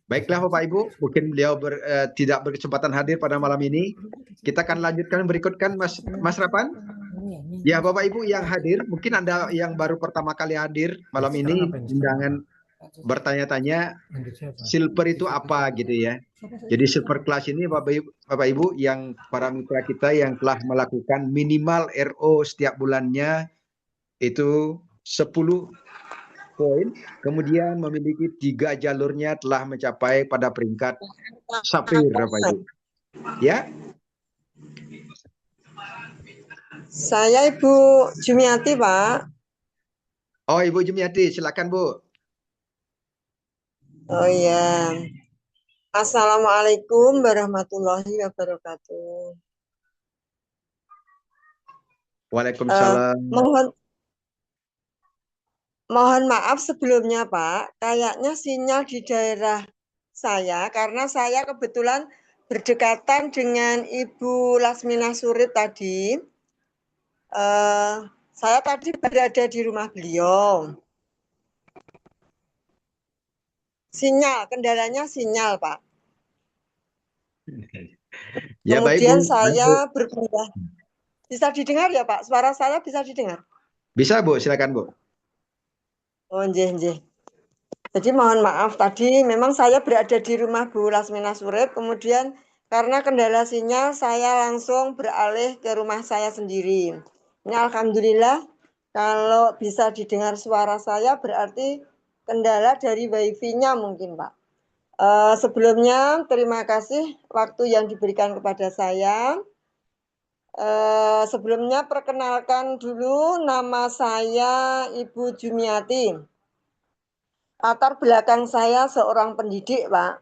Baiklah Bapak Ibu, mungkin beliau tidak berkesempatan hadir pada malam ini. Kita akan lanjutkan berikutkan Mas Rapan. Ya Bapak Ibu yang hadir, mungkin Anda yang baru pertama kali hadir malam ini, undangan bertanya-tanya silver itu apa gitu ya. Jadi silver class ini Bapak Ibu yang para mitra kita yang telah melakukan minimal RO setiap bulannya itu 10 poin, kemudian memiliki 3 jalurnya telah mencapai pada peringkat sapphire Bapak Ibu. Ya. Saya Ibu Jumiati, Pak. Oh, Ibu Jumiati, silakan Bu. Oh iya. Assalamualaikum warahmatullahi wabarakatuh. Waalaikumsalam. Mohon maaf sebelumnya, Pak. Kayaknya sinyal di daerah saya, karena saya kebetulan berdekatan dengan Ibu Lasmina Surip tadi. Saya tadi berada di rumah beliau. Sinyal, kendalanya sinyal, Pak. Ya, kemudian baik, Bu. Saya berpindah. Bisa didengar ya, Pak? Suara saya bisa didengar? Bisa, Bu. Silakan, Bu. Oh, nggih. Jadi mohon maaf tadi memang saya berada di rumah Bu Lasmina Surip, kemudian karena kendala sinyal saya langsung beralih ke rumah saya sendiri. Ini alhamdulillah kalau bisa didengar suara saya berarti kendala dari wifi-nya mungkin, Pak. Sebelumnya terima kasih waktu yang diberikan kepada saya. Sebelumnya perkenalkan dulu, nama saya Ibu Jumiati. Latar belakang saya seorang pendidik, Pak.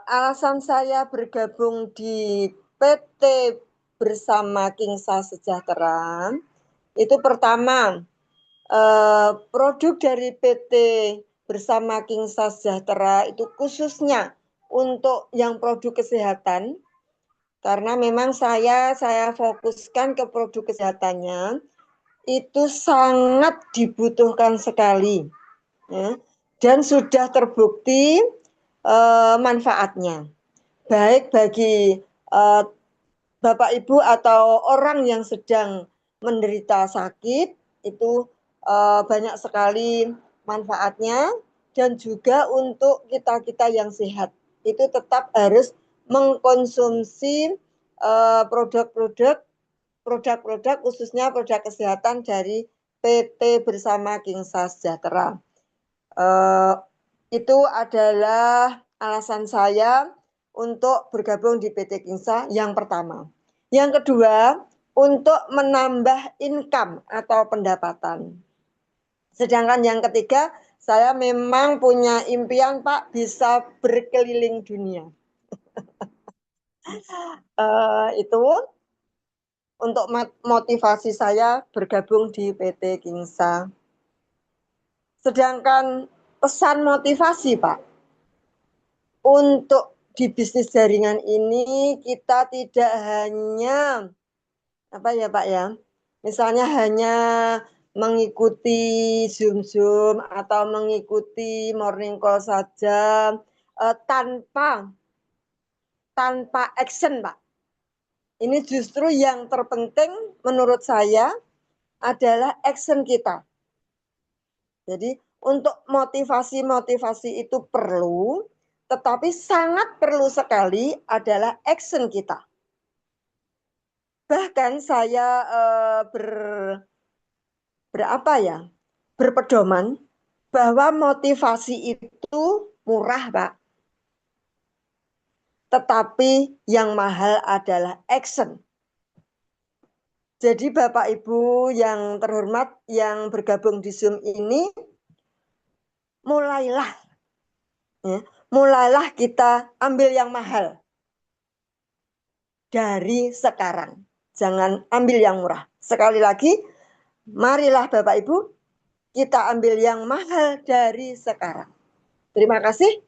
Alasan saya bergabung di PT Bersama Kingsa Sejahtera itu pertama, produk dari PT Bersama Kingsa Sejahtera itu khususnya untuk yang produk kesehatan Karena memang saya fokuskan ke produk kesehatannya, itu sangat dibutuhkan sekali, ya, dan sudah terbukti manfaatnya, baik bagi Bapak Ibu atau orang yang sedang menderita sakit, itu banyak sekali manfaatnya, dan juga untuk kita-kita yang sehat, itu tetap harus mengkonsumsi produk-produk khususnya produk kesehatan dari PT Bersama Kingsa Sejahtera. Itu adalah alasan saya untuk bergabung di PT Kingsa yang pertama. Yang kedua, untuk menambah income atau pendapatan. Sedangkan yang ketiga, saya memang punya impian, Pak, bisa berkeliling dunia. Itu untuk motivasi saya bergabung di PT Kingsa. Sedangkan pesan motivasi, Pak, untuk di bisnis jaringan ini kita tidak hanya apa ya, Pak ya, misalnya hanya mengikuti Zoom atau mengikuti morning call saja tanpa action, Pak. Ini justru yang terpenting menurut saya adalah action kita. Jadi untuk motivasi itu perlu, tetapi sangat perlu sekali adalah action kita. Bahkan saya berpedoman bahwa motivasi itu murah, Pak. Tetapi yang mahal adalah action. Jadi Bapak Ibu yang terhormat yang bergabung di Zoom ini, mulailah kita ambil yang mahal dari sekarang. Jangan ambil yang murah. Sekali lagi, marilah Bapak Ibu kita ambil yang mahal dari sekarang. Terima kasih.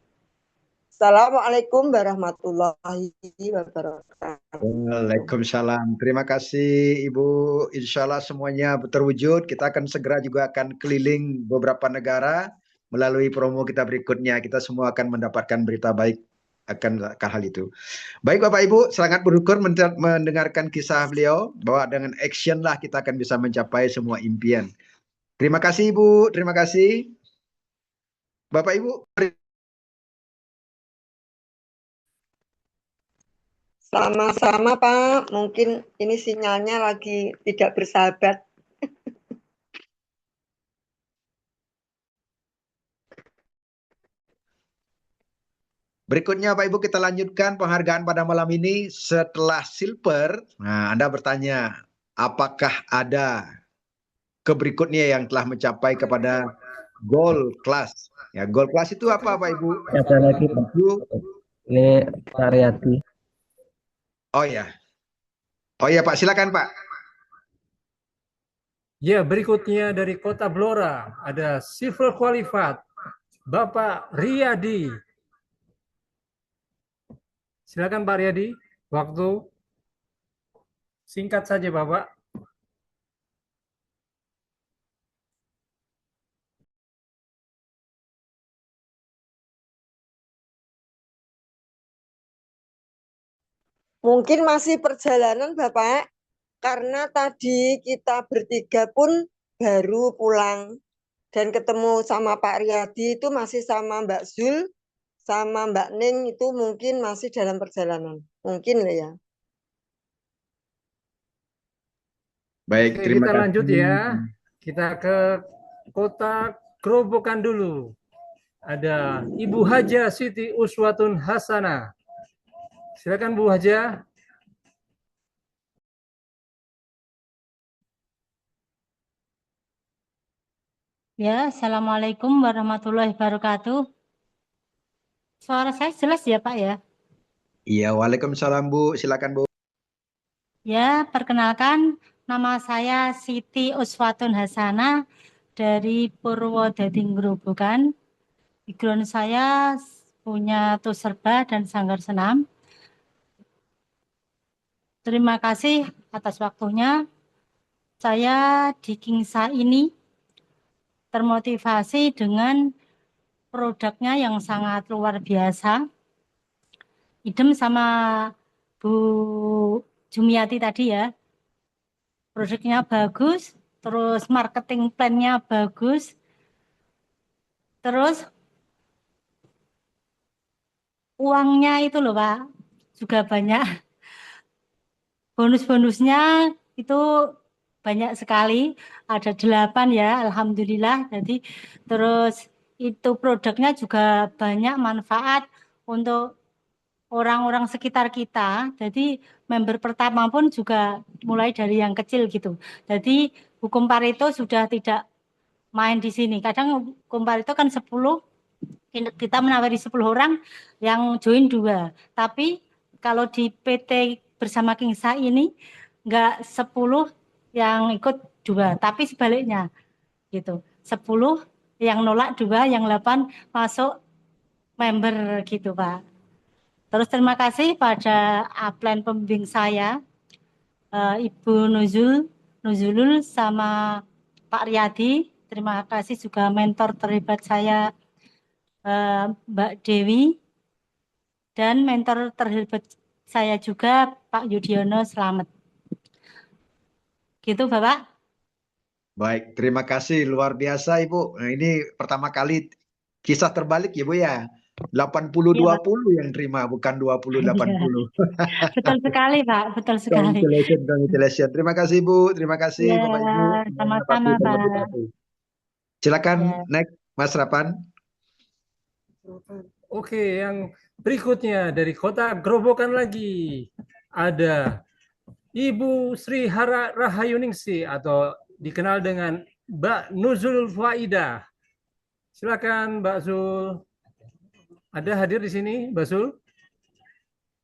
Assalamualaikum warahmatullahi wabarakatuh. Waalaikumsalam. Terima kasih Ibu. Insya Allah semuanya terwujud. Kita akan segera juga akan keliling beberapa negara melalui promo kita berikutnya. Kita semua akan mendapatkan berita baik akan hal itu. Baik Bapak Ibu, sangat bersyukur mendengarkan kisah beliau bahwa dengan action lah kita akan bisa mencapai semua impian. Terima kasih Ibu, terima kasih. Bapak Ibu. Sama-sama Pak, mungkin ini sinyalnya lagi tidak bersahabat. Berikutnya Pak Ibu kita lanjutkan penghargaan pada malam ini setelah silver. Nah, Anda bertanya, apakah ada ke berikutnya yang telah mencapai kepada gold class? Ya, gold class itu apa Pak Ibu? Ada lagi Pak. Ini Pak Riyadi. Oh ya. Oh ya Pak, silakan Pak. Ya, berikutnya dari Kota Blora ada silver qualified Bapak Riyadi. Silakan Pak Riyadi, waktu singkat saja Bapak. Mungkin masih perjalanan Bapak, karena tadi kita bertiga pun baru pulang dan ketemu sama Pak Riyadi itu masih sama Mbak Zul, sama Mbak Ning itu mungkin masih dalam perjalanan. Mungkin ya. Baik, terima kita kasih. lanjut ya. Kita ke Kota Grobogan dulu. Ada Ibu Haja Siti Uswatun Hasanah. Silakan Bu Haja. Ya, Assalamualaikum warahmatullahi wabarakatuh. Suara saya jelas ya Pak ya? Iya, waalaikumsalam Bu. Silakan Bu. Ya, perkenalkan nama saya Siti Uswatun Hasanah dari Purwodadi Grobogan. Background saya punya tuserba dan sanggar senam. Terima kasih atas waktunya. Saya di Kingsa ini termotivasi dengan produknya yang sangat luar biasa. Idem sama Bu Jumiati tadi ya. Produknya bagus, terus marketing plan-nya bagus. Terus uangnya itu loh Pak, juga banyak. Bonus-bonusnya itu banyak sekali, ada 8 ya, alhamdulillah. Jadi terus itu produknya juga banyak manfaat untuk orang-orang sekitar kita. Jadi member pertama pun juga mulai dari yang kecil gitu. Jadi hukum Pareto sudah tidak main di sini. Kadang hukum Pareto kan 10, kita menawari 10 orang, yang join 2. Tapi kalau di PT bersama Kingsa ini enggak 10 yang ikut 2, tapi sebaliknya gitu. 10 yang nolak 2, yang 8 masuk member gitu Pak. Terus terima kasih pada upline pembimbing saya, Ibu Nuzulul sama Pak Riyadi. Terima kasih juga mentor terhebat saya, Mbak Dewi, dan mentor terhebat saya juga Pak Yudiono. Selamat. Gitu Bapak. Baik, terima kasih luar biasa Ibu. Nah, ini pertama kali kisah terbalik ya Bu ya. 80-20 yang terima, bukan 20-80. Betul sekali Pak, betul sekali. Congratulations. Terima kasih Bu, terima kasih Ya, Bapak Ibu. sama-sama Pak. Silakan next Mas Rapan. Oke, yang berikutnya dari Kota Grobogan lagi ada Ibu Sri Rahayuningsi atau dikenal dengan Mbak Nuzul Faidah. Silakan Mbak Zul. Ada hadir di sini Mbak Zul?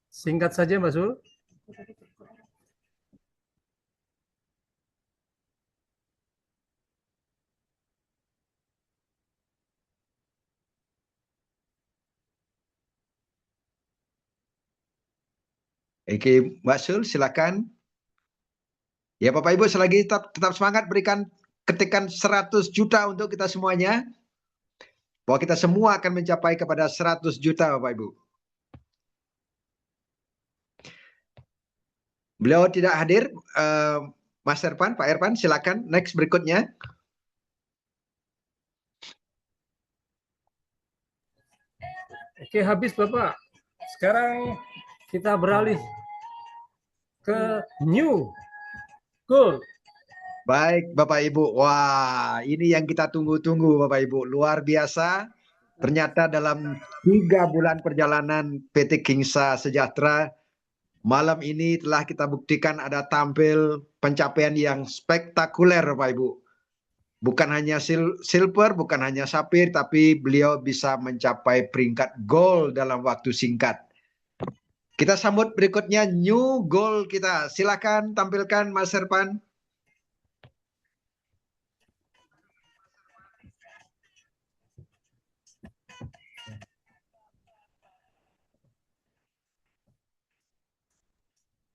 Singkat saja Mbak Zul. Oke, Mbak Sul, silakan. Ya Bapak Ibu, selagi tetap semangat, berikan ketikan 100 juta untuk kita semuanya. Bahwa kita semua akan mencapai kepada 100 juta Bapak Ibu. Beliau tidak hadir, Mas Erpan, Pak Erpan, silakan next berikutnya. Oke, habis Bapak. Sekarang kita beralih ke New Gold. Baik Bapak Ibu, wah ini yang kita tunggu-tunggu Bapak Ibu, luar biasa. Ternyata dalam 3 bulan perjalanan PT Kingsa Sejahtera, malam ini telah kita buktikan ada tampil pencapaian yang spektakuler Bapak Ibu. Bukan hanya silver, bukan hanya sapphire, tapi beliau bisa mencapai peringkat gold dalam waktu singkat. Kita sambut berikutnya new gold kita. Silakan tampilkan Mas Serpan.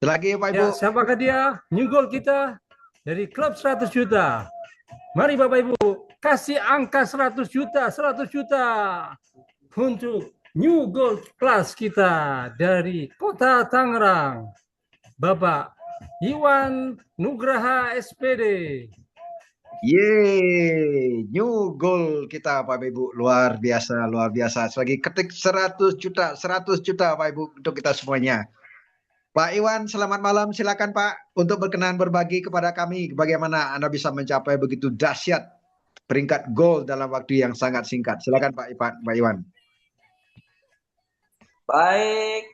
Lagi Pak Ibu. Ya, siapakah dia? New gold kita dari klub 100 juta. Mari Bapak Ibu, kasih angka 100 juta, 100 juta untuk New Gold Class kita dari Kota Tangerang. Bapak Iwan Nugraha SPD. Yeay, new goal kita Pak Ibu, luar biasa, luar biasa. Selagi ketik 100 juta Pak Ibu untuk kita semuanya. Pak Iwan, selamat malam. Silakan Pak untuk berkenan berbagi kepada kami bagaimana Anda bisa mencapai begitu dahsyat peringkat gold dalam waktu yang sangat singkat. Silakan Pak Iwan. Baik,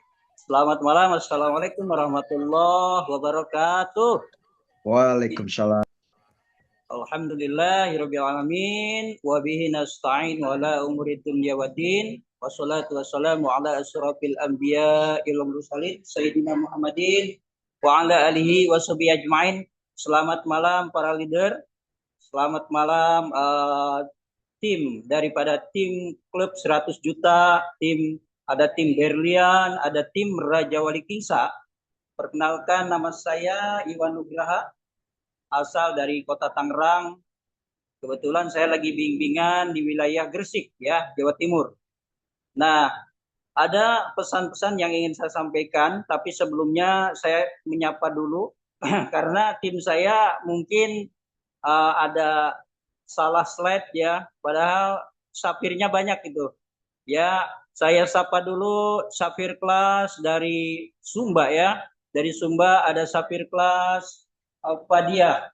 selamat malam. Assalamualaikum warahmatullahi wabarakatuh. Waalaikumsalam. Alhamdulillahirabbil alamin wa bihi nasta'in wa la umuri dunya waddin. Wassalatu wassalamu ala asyrafil anbiya wal mursalin sayyidina Muhammadin wa ala alihi washabihi ajmain. Selamat malam para leader. Selamat malam tim daripada tim klub 100 juta, ada tim Berlian, ada tim Raja Wali Kingsa. Perkenalkan, nama saya Iwan Nugraha, asal dari Kota Tangerang. Kebetulan saya lagi bimbingan di wilayah Gresik, ya, Jawa Timur. Nah, ada pesan-pesan yang ingin saya sampaikan, tapi sebelumnya saya menyapa dulu karena tim saya mungkin ada salah slide ya, padahal Safirnya banyak itu. Ya, saya sapa dulu Safir kelas dari Sumba ya. Dari Sumba ada Safir kelas Padia.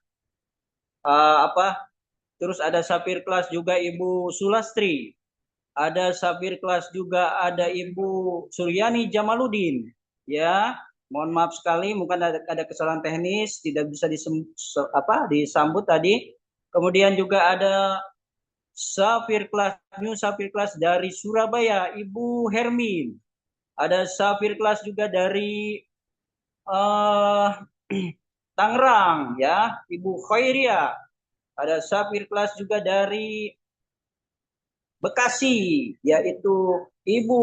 Terus ada Safir kelas juga Ibu Sulastri. Ada Safir kelas juga ada Ibu Suryani Jamaludin. Ya, mohon maaf sekali mungkin ada kesalahan teknis tidak bisa disambut tadi. Kemudian juga ada Safir kelas dari Surabaya Ibu Hermin. Ada Safir kelas juga dari Tangerang ya Ibu Khairia. Ada Safir kelas juga dari Bekasi yaitu Ibu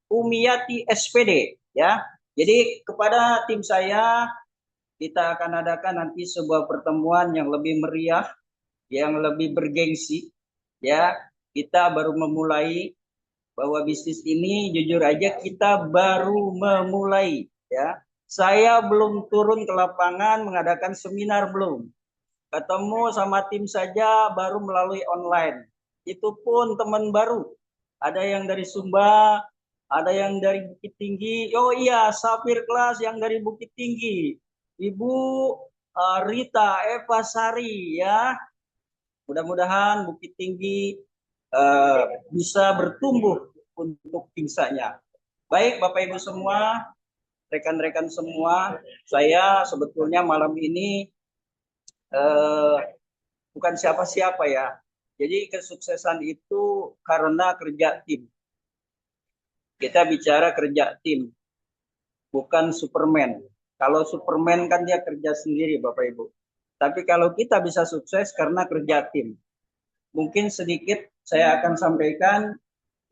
Umiyati SPD ya. Jadi kepada tim saya kita akan adakan nanti sebuah pertemuan yang lebih meriah, yang lebih bergengsi ya. Kita baru memulai bahwa bisnis ini jujur aja kita baru memulai ya. Saya belum turun ke lapangan mengadakan seminar belum. Ketemu sama tim saja baru melalui online. Itu pun teman baru. Ada yang dari Sumba, ada yang dari Bukit Tinggi. Oh iya, Safir kelas yang dari Bukit Tinggi. Ibu Rita Eva Sari ya. Mudah-mudahan Bukit Tinggi bisa bertumbuh untuk pingsanya. Baik Bapak Ibu semua, rekan-rekan semua, saya sebetulnya malam ini bukan siapa-siapa ya. Jadi kesuksesan itu karena kerja tim. Kita bicara kerja tim, bukan Superman. Kalau Superman kan dia kerja sendiri Bapak Ibu. Tapi kalau kita bisa sukses karena kerja tim. Mungkin sedikit saya akan sampaikan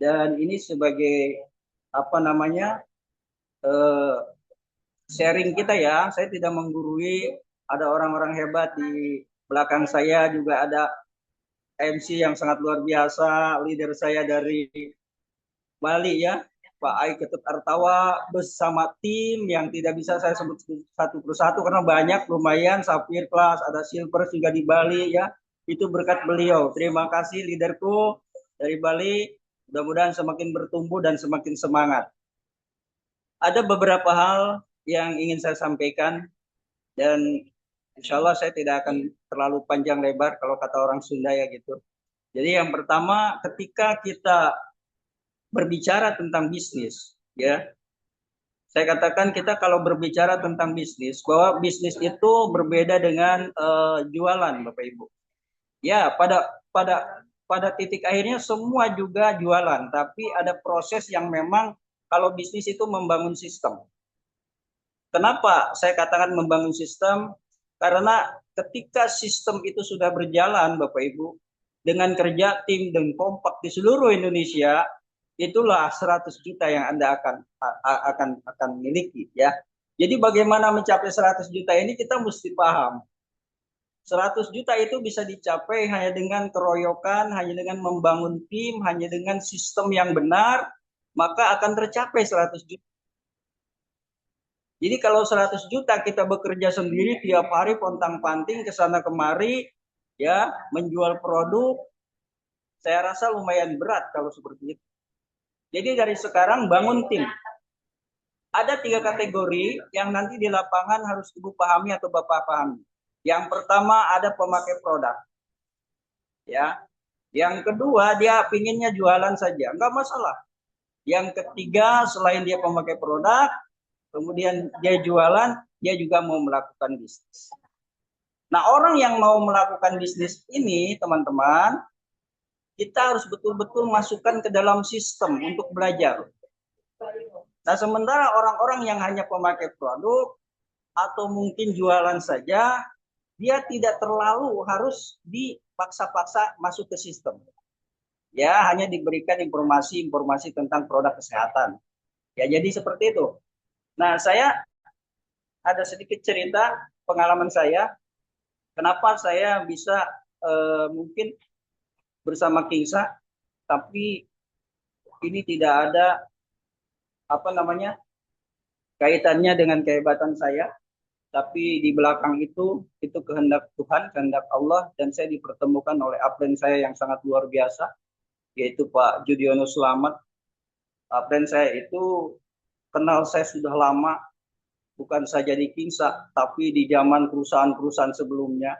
dan ini sebagai sharing kita ya. Saya tidak menggurui, ada orang-orang hebat di belakang saya, juga ada MC yang sangat luar biasa, leader saya dari Bali ya, Pak Ai Ketut Artawa bersama tim yang tidak bisa saya sebut satu persatu karena banyak, lumayan. Safir kelas, ada Silver juga di Bali ya, itu berkat beliau. Terima kasih leaderku dari Bali, mudah-mudahan semakin bertumbuh dan semakin semangat. Ada beberapa hal yang ingin saya sampaikan dan insya Allah saya tidak akan terlalu panjang lebar kalau kata orang Sunda ya gitu. Jadi yang pertama, ketika kita berbicara tentang bisnis, ya, saya katakan kita kalau berbicara tentang bisnis, bahwa bisnis itu berbeda dengan jualan, Bapak Ibu. Ya, pada titik akhirnya semua juga jualan, tapi ada proses yang memang kalau bisnis itu membangun sistem. Kenapa saya katakan membangun sistem? Karena ketika sistem itu sudah berjalan, Bapak Ibu, dengan kerja tim dan kompak di seluruh Indonesia, itulah 100 juta yang Anda akan miliki ya. Jadi bagaimana mencapai 100 juta ini kita mesti paham. 100 juta itu bisa dicapai hanya dengan keroyokan, hanya dengan membangun tim, hanya dengan sistem yang benar, maka akan tercapai 100 juta. Jadi kalau 100 juta kita bekerja sendiri tiap hari pontang-panting ke sana kemari ya, menjual produk, saya rasa lumayan berat kalau seperti itu. Jadi dari sekarang bangun tim. Ada 3 kategori yang nanti di lapangan harus Ibu pahami atau Bapak pahami. Yang pertama ada pemakai produk. Ya. Yang kedua dia pinginnya jualan saja, enggak masalah. Yang ketiga selain dia pemakai produk, kemudian dia jualan, dia juga mau melakukan bisnis. Nah, orang yang mau melakukan bisnis ini, teman-teman, kita harus betul-betul masukkan ke dalam sistem untuk belajar. Nah, sementara orang-orang yang hanya pemakai produk atau mungkin jualan saja, dia tidak terlalu harus dipaksa-paksa masuk ke sistem. Ya, hanya diberikan informasi-informasi tentang produk kesehatan. Ya, jadi seperti itu. Nah, saya ada sedikit cerita pengalaman saya. Kenapa saya bisa mungkin bersama Kingsa, tapi ini tidak ada kaitannya dengan kehebatan saya. Tapi di belakang itu kehendak Tuhan, kehendak Allah, dan saya dipertemukan oleh upline saya yang sangat luar biasa, yaitu Pak Judiono Slamet. Upline saya itu kenal saya sudah lama, bukan saja di Kingsa, tapi di zaman perusahaan-perusahaan sebelumnya.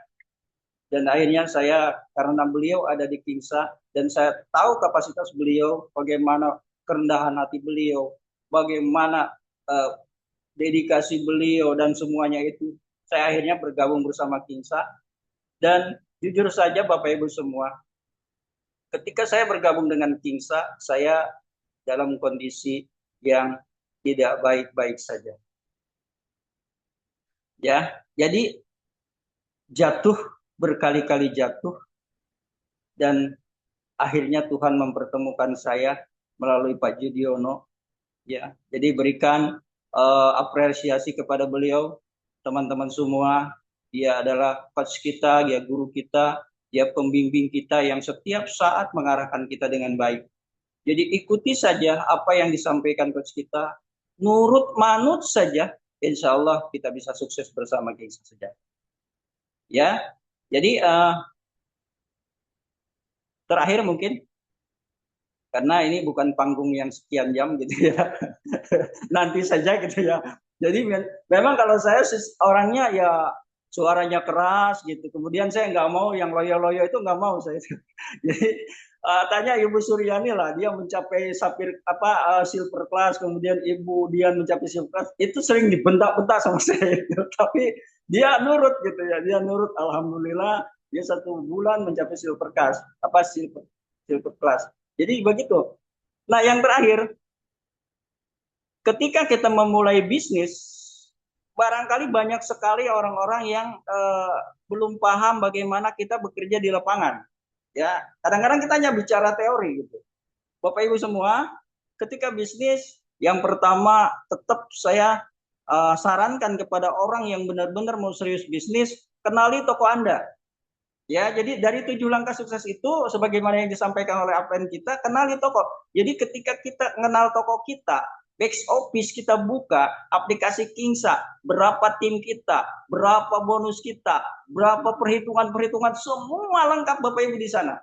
Dan akhirnya saya, karena beliau ada di Kingsa, dan saya tahu kapasitas beliau, bagaimana kerendahan hati beliau, bagaimana dedikasi beliau dan semuanya itu, saya akhirnya bergabung bersama Kingsa. Dan jujur saja Bapak Ibu semua, ketika saya bergabung dengan Kingsa, saya dalam kondisi yang tidak baik-baik saja. Ya, jadi jatuh, berkali-kali jatuh, dan akhirnya Tuhan mempertemukan saya melalui Pak Judiono. Ya, jadi berikan apresiasi kepada beliau, teman-teman semua. Dia adalah coach kita, dia guru kita, dia pembimbing kita yang setiap saat mengarahkan kita dengan baik. Jadi ikuti saja apa yang disampaikan coach kita, nurut manut saja, insya Allah kita bisa sukses bersama Kingsa Sejahtera. Ya, jadi terakhir mungkin, karena ini bukan panggung yang sekian jam gitu ya, nanti saja gitu ya. Jadi memang kalau saya orangnya ya suaranya keras gitu, kemudian saya nggak mau yang loyo-loyo itu, nggak mau saya. Jadi tanya Ibu Suryani lah, dia mencapai silver class, kemudian Ibu Dian mencapai silver class, itu sering dibentak-bentak sama saya gitu. Tapi dia nurut gitu ya, dia nurut, alhamdulillah dia 1 bulan mencapai silver class, silver class. Jadi begitu. Nah, yang terakhir, ketika kita memulai bisnis, barangkali banyak sekali orang-orang yang belum paham bagaimana kita bekerja di lapangan. Ya, kadang-kadang kita hanya bicara teori gitu. Bapak Ibu semua, ketika bisnis, yang pertama tetap saya sarankan kepada orang yang benar-benar mau serius bisnis, kenali toko Anda. Ya, jadi dari 7 langkah sukses itu, sebagaimana yang disampaikan oleh upline kita, kenali toko. Jadi ketika kita mengenal toko kita, back office kita buka, aplikasi Kingsa, berapa tim kita, berapa bonus kita, berapa perhitungan-perhitungan, semua lengkap Bapak Ibu di sana.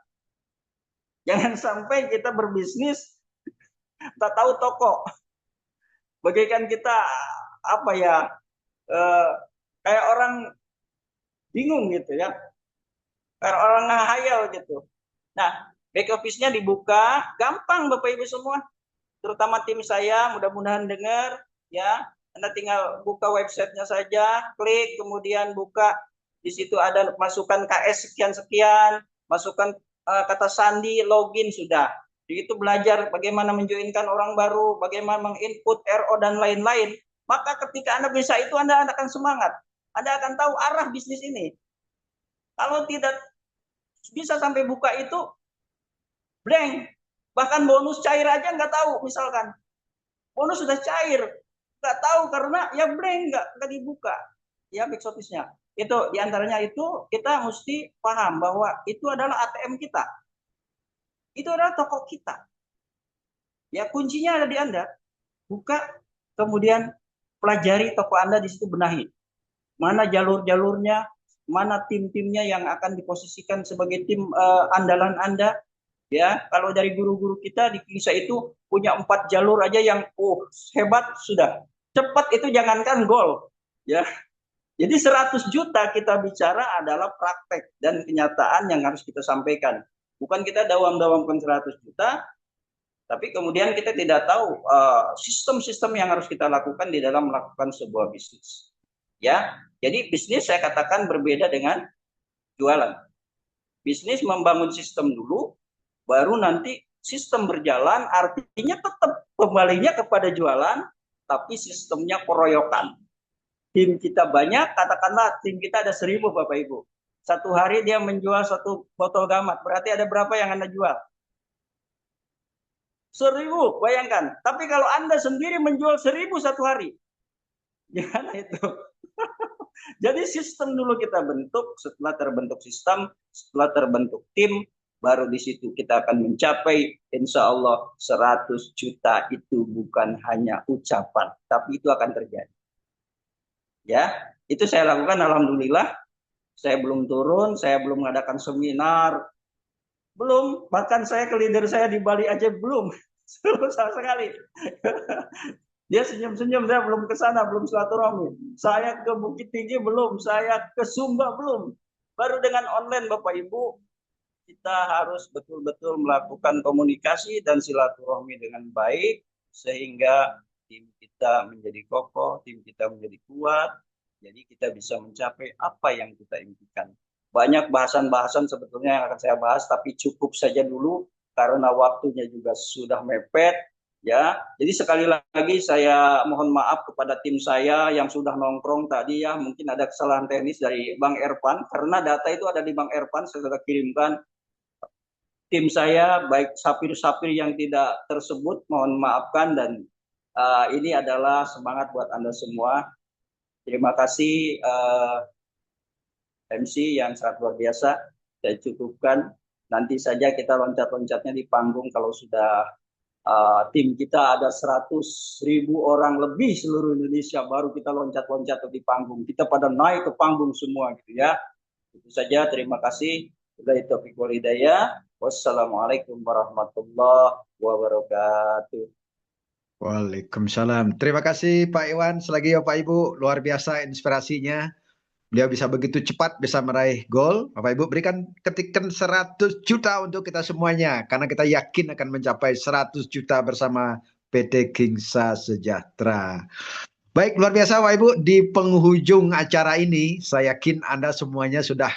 Jangan sampai kita berbisnis, tak tahu toko. Bagaikan kita, kayak orang bingung gitu ya. Kayak orang ngahayal gitu. Nah, back office-nya dibuka, gampang Bapak Ibu semua. Terutama tim saya, mudah-mudahan dengar ya. Anda tinggal buka websitenya saja, klik, kemudian buka. Di situ ada masukkan KS sekian-sekian, masukkan kata sandi, login, sudah. Begitu belajar bagaimana menjoinkan orang baru, bagaimana menginput RO dan lain-lain. Maka ketika Anda bisa itu, Anda akan semangat. Anda akan tahu arah bisnis ini. Kalau tidak bisa sampai buka itu blank, bahkan bonus cair aja nggak tahu, misalkan bonus sudah cair, nggak tahu karena ya blank, nggak dibuka, ya back office-nya. Itu diantaranya itu kita mesti paham bahwa itu adalah ATM kita, itu adalah toko kita. Ya kuncinya ada di Anda, buka, kemudian pelajari toko Anda, di situ benahi, mana jalur-jalurnya, mana tim-timnya yang akan diposisikan sebagai tim andalan Anda. Ya, kalau dari guru-guru kita di Kingsa itu punya 4 jalur aja yang hebat sudah. Cepat itu jangankan gol. Ya. Jadi 100 juta kita bicara adalah praktek dan kenyataan yang harus kita sampaikan. Bukan kita dawam-dawamkan 100 juta, tapi kemudian kita tidak tahu sistem-sistem yang harus kita lakukan di dalam melakukan sebuah bisnis. Ya, jadi bisnis saya katakan berbeda dengan jualan. Bisnis membangun sistem dulu, baru nanti sistem berjalan, artinya tetap kembalinya kepada jualan, tapi sistemnya keroyokan. Tim kita banyak, katakanlah tim kita ada 1000 Bapak Ibu. Satu hari dia menjual 1 botol gamat, berarti ada berapa yang Anda jual? 1000, bayangkan. Tapi kalau Anda sendiri menjual 1000 satu hari, gimana itu? Jadi sistem dulu kita bentuk, setelah terbentuk sistem, setelah terbentuk tim, baru di situ kita akan mencapai insya Allah 100 juta itu bukan hanya ucapan, tapi itu akan terjadi. Ya, itu saya lakukan alhamdulillah. Saya belum turun, saya belum mengadakan seminar, belum, bahkan saya ke leader saya di Bali aja belum, sama sekali. Dia senyum-senyum, saya belum ke sana, belum silaturahmi. Saya ke Bukit Tinggi belum, saya ke Sumba belum. Baru dengan online Bapak Ibu, kita harus betul-betul melakukan komunikasi dan silaturahmi dengan baik, sehingga tim kita menjadi kokoh, tim kita menjadi kuat, jadi kita bisa mencapai apa yang kita impikan. Banyak bahasan-bahasan sebetulnya yang akan saya bahas, tapi cukup saja dulu karena waktunya juga sudah mepet. Ya, jadi sekali lagi saya mohon maaf kepada tim saya yang sudah nongkrong tadi ya, mungkin ada kesalahan teknis dari Bang Ervan, karena data itu ada di Bang Ervan, saya sudah kirimkan. Tim saya, baik sapir-sapir yang tidak tersebut, mohon maafkan, dan ini adalah semangat buat Anda semua. Terima kasih MC yang sangat luar biasa. Saya cukupkan. Nanti saja kita loncat-loncatnya di panggung kalau sudah tim kita ada 100.000 orang lebih seluruh Indonesia, baru kita loncat-loncat di panggung. Kita pada naik ke panggung semua gitu ya. Itu saja, terima kasih. Wabillahi taufiq wal hidayah. Wassalamualaikum warahmatullahi wabarakatuh. Waalaikumsalam. Terima kasih Pak Iwan. Selagi ya Pak Ibu, luar biasa inspirasinya. Beliau bisa begitu cepat bisa meraih gol. Bapak Ibu berikan ketikkan 100 juta untuk kita semuanya. Karena kita yakin akan mencapai 100 juta bersama PT Kingsa Sejahtera. Baik, luar biasa Bapak Ibu. Di penghujung acara ini, saya yakin Anda semuanya sudah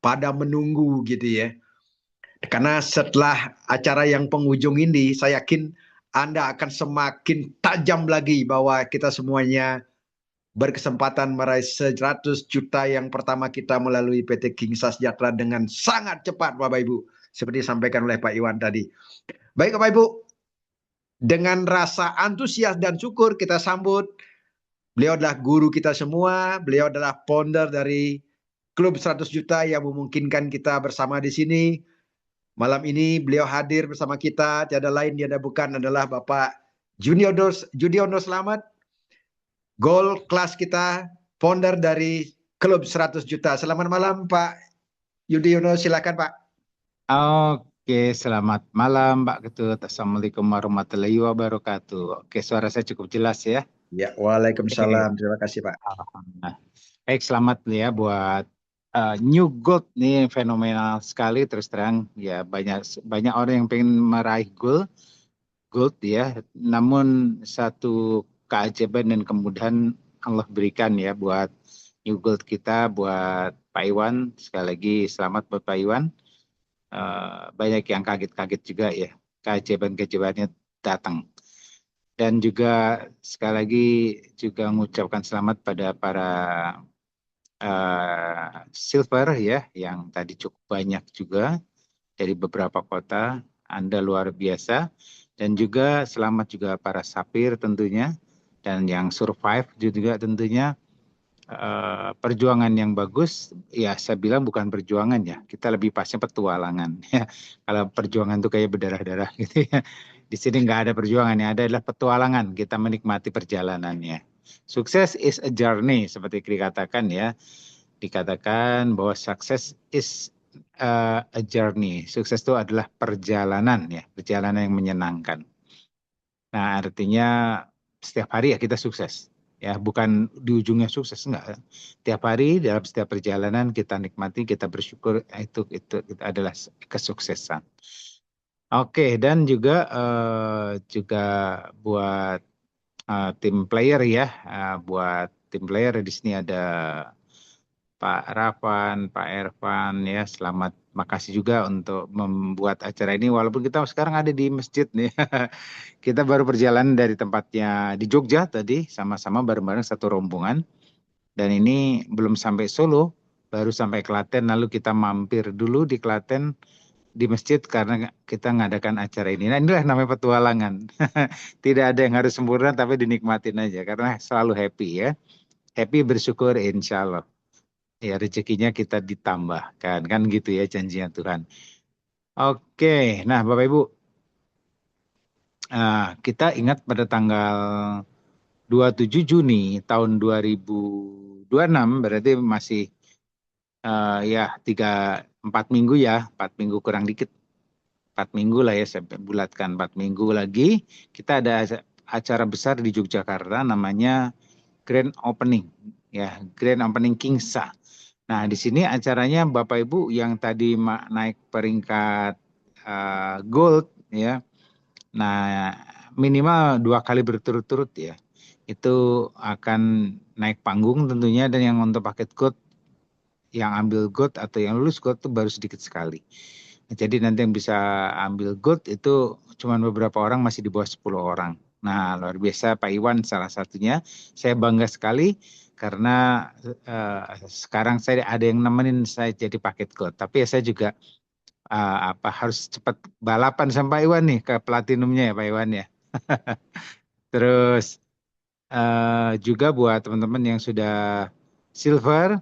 pada menunggu gitu ya. Karena setelah acara yang penghujung ini, saya yakin Anda akan semakin tajam lagi bahwa kita semuanya berkesempatan meraih 100 juta yang pertama kita melalui PT Kingsa Sejahtera dengan sangat cepat Bapak Ibu. Seperti disampaikan oleh Pak Iwan tadi. Baik Bapak Ibu, dengan rasa antusias dan syukur kita sambut. Beliau adalah guru kita semua, beliau adalah founder dari Klub 100 Juta yang memungkinkan kita bersama di sini. Malam ini beliau hadir bersama kita, tiada lain tiada bukan adalah Bapak Judiono Slamet, gol kelas kita, founder dari Klub 100 Juta. Selamat malam Pak Judiono, silakan Pak. Oke, selamat malam Pak Ketut. Assalamualaikum warahmatullahi wabarakatuh. Oke, suara saya cukup jelas ya? Ya, waalaikumsalam. Terima kasih Pak. Baik, selamat ya buat New Gold nih, fenomenal sekali terus terang ya, banyak orang yang pengen meraih gold ya, namun satu keajaiban dan kemudahan Allah berikan ya buat New Gold kita, buat Pak Iwan. Sekali lagi selamat buat Pak Iwan. Banyak yang kaget-kaget juga ya, keajaiban-keajaibannya datang. Dan juga sekali lagi juga mengucapkan selamat pada para silver ya, yang tadi cukup banyak juga dari beberapa kota. Anda luar biasa. Dan juga selamat juga para sapir tentunya, dan yang survive juga tentunya. Perjuangan yang bagus ya, saya bilang bukan perjuangan ya, kita lebih pasnya petualangan ya. Kalau perjuangan itu kayak berdarah-darah gitu ya, di sini nggak ada perjuangan, yang ada adalah petualangan, kita menikmati perjalanannya. Sukses is a journey, seperti dikatakan ya. Dikatakan bahwa sukses is a journey. Sukses itu adalah perjalanan ya, perjalanan yang menyenangkan. Nah, artinya setiap hari ya kita sukses. Ya, bukan di ujungnya sukses, enggak. Tiap hari dalam setiap perjalanan kita nikmati, kita bersyukur, itu adalah kesuksesan. Oke, dan juga buat tim player ya, buat tim player di sini ada Pak Rafan, Pak Ervan ya, selamat, makasih juga untuk membuat acara ini walaupun kita sekarang ada di masjid nih. Kita baru perjalanan dari tempatnya di Jogja tadi, sama-sama bareng-bareng satu rombongan, dan ini belum sampai Solo, baru sampai Klaten, lalu kita mampir dulu di Klaten di masjid karena kita ngadakan acara ini. Nah, inilah namanya petualangan. Tidak ada yang harus sempurna, tapi dinikmatin aja karena selalu happy ya. happy bersyukur insya Allah. Ya rezekinya kita ditambahkan, kan gitu ya janjinya Tuhan. Oke, nah Bapak Ibu, kita ingat pada tanggal 27 Juni tahun 2026, berarti masih ya 4 minggu ya, 4 minggu kurang dikit. 4 minggu lah ya, saya bulatkan 4 minggu lagi. Kita ada acara besar di Yogyakarta namanya Grand Opening, ya Grand Opening Kingsa. Nah di sini acaranya Bapak Ibu yang tadi naik peringkat gold ya, nah minimal 2 kali berturut-turut ya, itu akan naik panggung tentunya, dan yang untuk paket gold, yang ambil gold atau yang lulus gold itu baru sedikit sekali. Jadi nanti yang bisa ambil gold itu cuma beberapa orang, masih di bawah 10 orang. Nah luar biasa, Pak Iwan salah satunya. Saya bangga sekali karena sekarang saya ada yang nemenin saya jadi paket gold. Tapi ya saya juga harus cepat balapan sama Pak Iwan nih ke platinumnya ya Pak Iwan ya. Terus juga buat teman-teman yang sudah silver,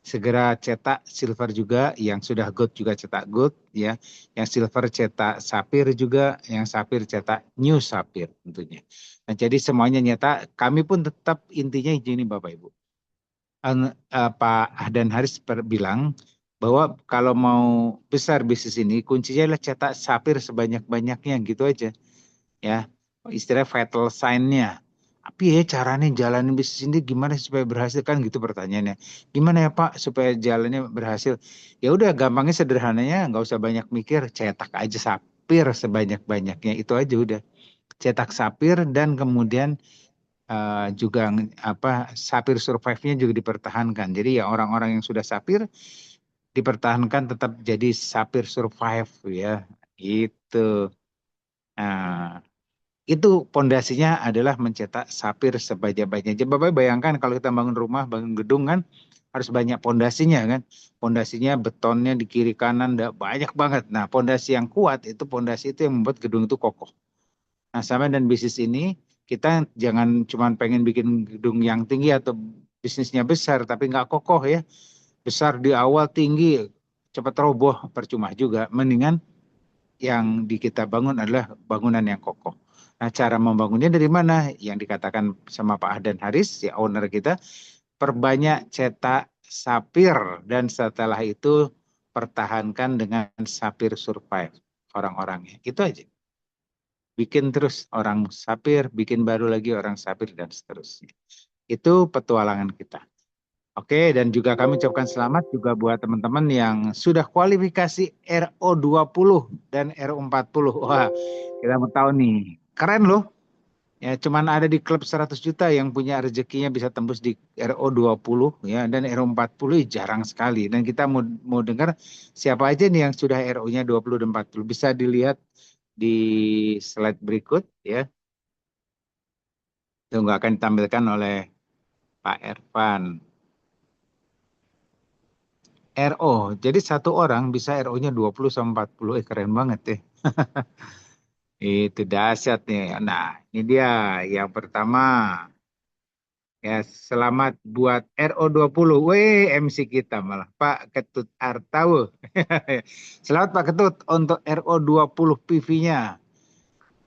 segera cetak silver juga, yang sudah gold juga cetak gold ya, yang silver cetak sapir juga, yang sapir cetak new sapir tentunya. Nah jadi semuanya nyata, kami pun tetap intinya gini Bapak Ibu. Pak Ahdan Haris bilang bahwa kalau mau besar bisnis ini kuncinya adalah cetak sapir sebanyak-banyaknya gitu aja ya, istilah vital sign-nya. Tapi ya caranya jalanin bisnis ini gimana supaya berhasil, kan gitu pertanyaannya. Gimana ya Pak supaya jalannya berhasil? Ya udah, gampangnya sederhananya nggak usah banyak mikir, cetak aja sapir sebanyak-banyaknya, itu aja udah. Cetak sapir dan kemudian juga sapir survive-nya juga dipertahankan. Jadi ya orang-orang yang sudah sapir dipertahankan tetap jadi sapir survive ya, gitu. Nah, itu pondasinya adalah mencetak sapir sebanyak-banyaknya. Bapak bayangkan kalau kita bangun rumah, bangun gedung kan harus banyak pondasinya kan. Pondasinya, betonnya di kiri kanan banyak banget. Nah, pondasi yang kuat itu, pondasi itu yang membuat gedung itu kokoh. Nah, sama dan bisnis ini, kita jangan cuma pengen bikin gedung yang tinggi atau bisnisnya besar tapi nggak kokoh ya. Besar di awal, tinggi, cepat roboh, percuma juga. Mendingan yang kita bangun adalah bangunan yang kokoh. Nah, cara membangunnya dari mana? Yang dikatakan sama Pak Ahdan Haris, ya owner kita, perbanyak cetak sapir, dan setelah itu pertahankan dengan sapir survive orang-orangnya. Itu aja. Bikin terus orang sapir, bikin baru lagi orang sapir, dan seterusnya. Itu petualangan kita. Oke, dan juga kami ucapkan selamat juga buat teman-teman yang sudah kualifikasi RO20 dan RO40. Wah, kita mau tahu nih. Keren loh. Ya, cuman ada di klub 100 juta yang punya rezekinya bisa tembus di RO20 ya, dan RO40 jarang sekali. Dan kita mau dengar siapa aja nih yang sudah RO-nya 20 dan 40. Bisa dilihat di slide berikut ya. Itu nggak akan ditampilkan oleh Pak Ervan. RO, jadi satu orang bisa RO-nya 20 sampai 40, keren banget ya. Itu dahsyat nih. Nah, ini dia yang pertama. Ya, selamat buat RO20. Weh, MC kita malah Pak Ketut Artawu. Selamat Pak Ketut untuk RO20 PV-nya.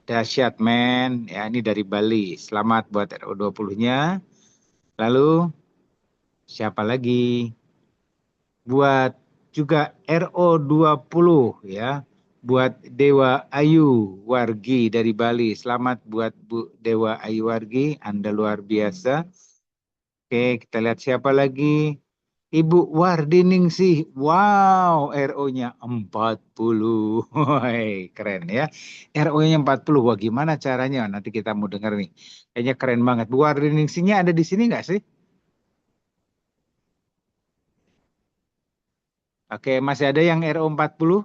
Dahsyat men. Ya, ini dari Bali. Selamat buat RO20-nya. Lalu siapa lagi? Buat juga RO20 ya, buat Dewa Ayu Wargi dari Bali. Selamat buat Bu Dewa Ayu Wargi, Anda luar biasa. Oke, kita lihat siapa lagi. Ibu Wardiningsih. Wow, RO-nya 40. Hai, keren ya. RO-nya 40. Wah, gimana caranya? Nanti kita mau dengar nih. Kayaknya keren banget. Bu Wardiningsihnya ada di sini nggak sih? Oke, masih ada yang RO40?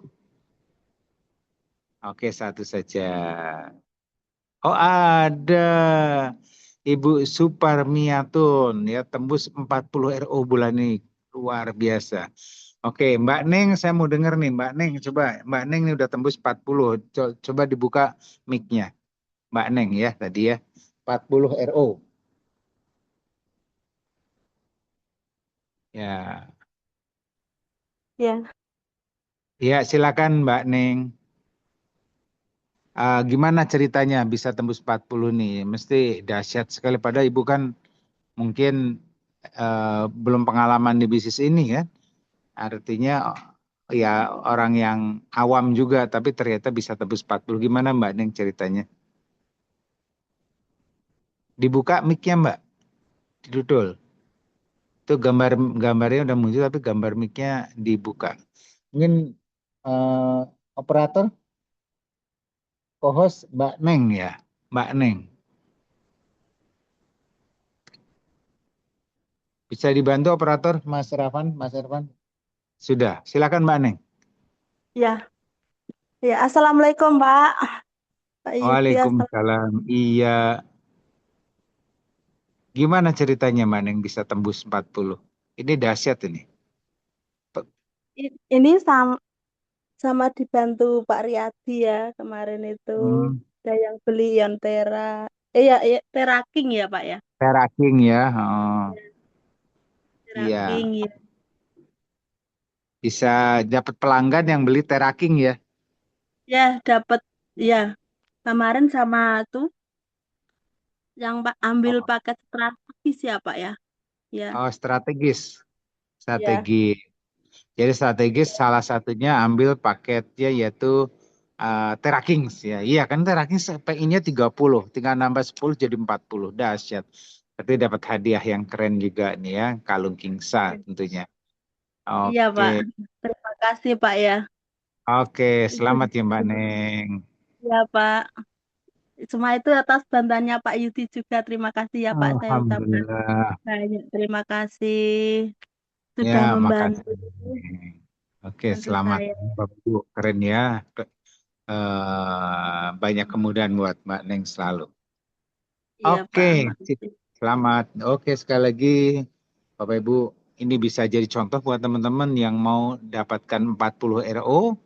Oke, satu saja. Oh, ada. Ibu Suparmiatun ya, tembus 40 RO bulan ini. Luar biasa. Oke, Mbak Neng, saya mau dengar nih. Mbak Neng, coba. Mbak Neng ini udah tembus 40. Coba dibuka mic-nya. Mbak Neng ya, tadi ya. 40 RO. Ya, Ya, ya silakan Mbak Neng. Gimana ceritanya bisa tembus 40 nih? Mesti dahsyat sekali. Padahal Ibu kan mungkin belum pengalaman di bisnis ini kan. Artinya ya orang yang awam juga tapi ternyata bisa tembus 40. Gimana Mbak Neng ceritanya? Dibuka mic-nya Mbak, didudul. Itu gambarnya udah muncul tapi gambar mic-nya dibuka. Mungkin operator, co-host Mbak Neng ya, Mbak Neng. Bisa dibantu operator Mas Irfan, Mas Irfan? Sudah, silakan Mbak Neng. ya, ya. Assalamualaikum, Pak. Pak Yudi, Waalaikumsalam. Iya. Gimana ceritanya Mbak Neng bisa tembus 40? Ini dahsyat ini. Ini sama dibantu Pak Riyadi ya kemarin itu. Ada yang beli Yontera. Ya, Teraking ya, Pak ya. Teraking ya. Oh. Teraking Iya. ya. Bisa dapat pelanggan yang beli Teraking ya. Ya, dapat ya. Kemarin sama tuh yang Pak ambil paket strategis ya, Pak ya. Ya. Oh, strategis. Ya. Strategi. Jadi strategis salah satunya ambil paketnya yaitu Terakings ya. Iya kan Terakings PI-nya 30, tinggal nambah 10 jadi 40. Dahsyat. Berarti dapat hadiah yang keren juga nih ya, kalung Kingsa tentunya. Iya, Pak. Oke. Terima kasih, Pak ya. Oke, selamat ya Mbak Neng. Iya, Pak. Semua itu atas bantuannya Pak Yudi juga. Terima kasih ya, Pak. Saya ucapkan Alhamdulillah. banyak terima kasih sudah Ya, membantu. makasih. Oke, Bantu selamat saya. Bapak Ibu. Keren ya. Banyak kemudahan buat Mbak Neng selalu. Iya, Oke, Pak. selamat. Oke, sekali lagi Bapak Ibu, ini bisa jadi contoh buat teman-teman yang mau dapatkan 40 RO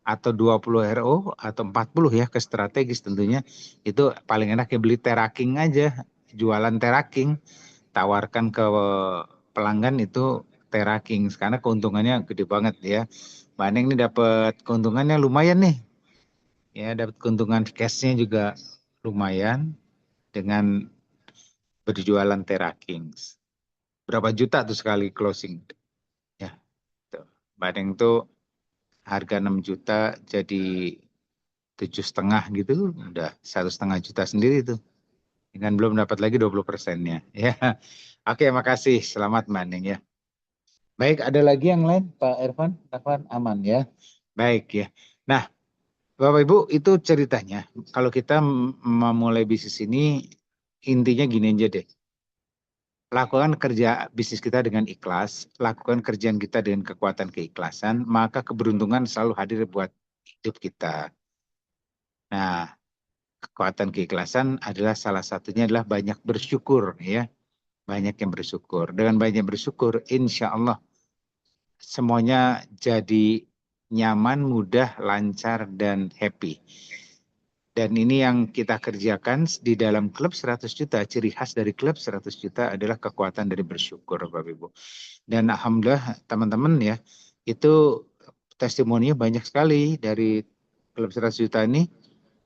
atau 20 RO atau 40 ya ke strategis tentunya. Itu paling enak ya beli Teraking aja, jualan Teraking, tawarkan ke pelanggan itu Teraking karena keuntungannya gede banget ya. Mbak Neng ini dapat keuntungannya lumayan nih. Ya, dapat keuntungan cashnya juga lumayan dengan berjualan Terakings. Berapa juta tuh sekali closing? Ya, tuh. Mbak Neng tuh harga 6 juta jadi 7,5 gitu, udah 1,5 juta sendiri tuh. Dengan belum dapat lagi 20%-nya. Ya, oke, makasih. Selamat Mbak Neng ya. Baik, ada lagi yang lain Pak Irfan? Irfan aman ya. Baik ya. Nah, Bapak Ibu itu ceritanya. Kalau kita memulai bisnis ini intinya gini aja deh. Lakukan kerja bisnis kita dengan ikhlas, lakukan kerjaan kita dengan kekuatan keikhlasan, maka keberuntungan selalu hadir buat hidup kita. Nah, kekuatan keikhlasan adalah salah satunya adalah banyak bersyukur ya. Banyak yang bersyukur. Dengan banyak bersyukur, insya Allah semuanya jadi nyaman, mudah, lancar, dan happy. Dan ini yang kita kerjakan di dalam klub 100 juta. Ciri khas dari klub 100 juta adalah kekuatan dari bersyukur, Bapak Ibu. Dan alhamdulillah teman-teman ya, itu testimoninya banyak sekali dari klub 100 juta ini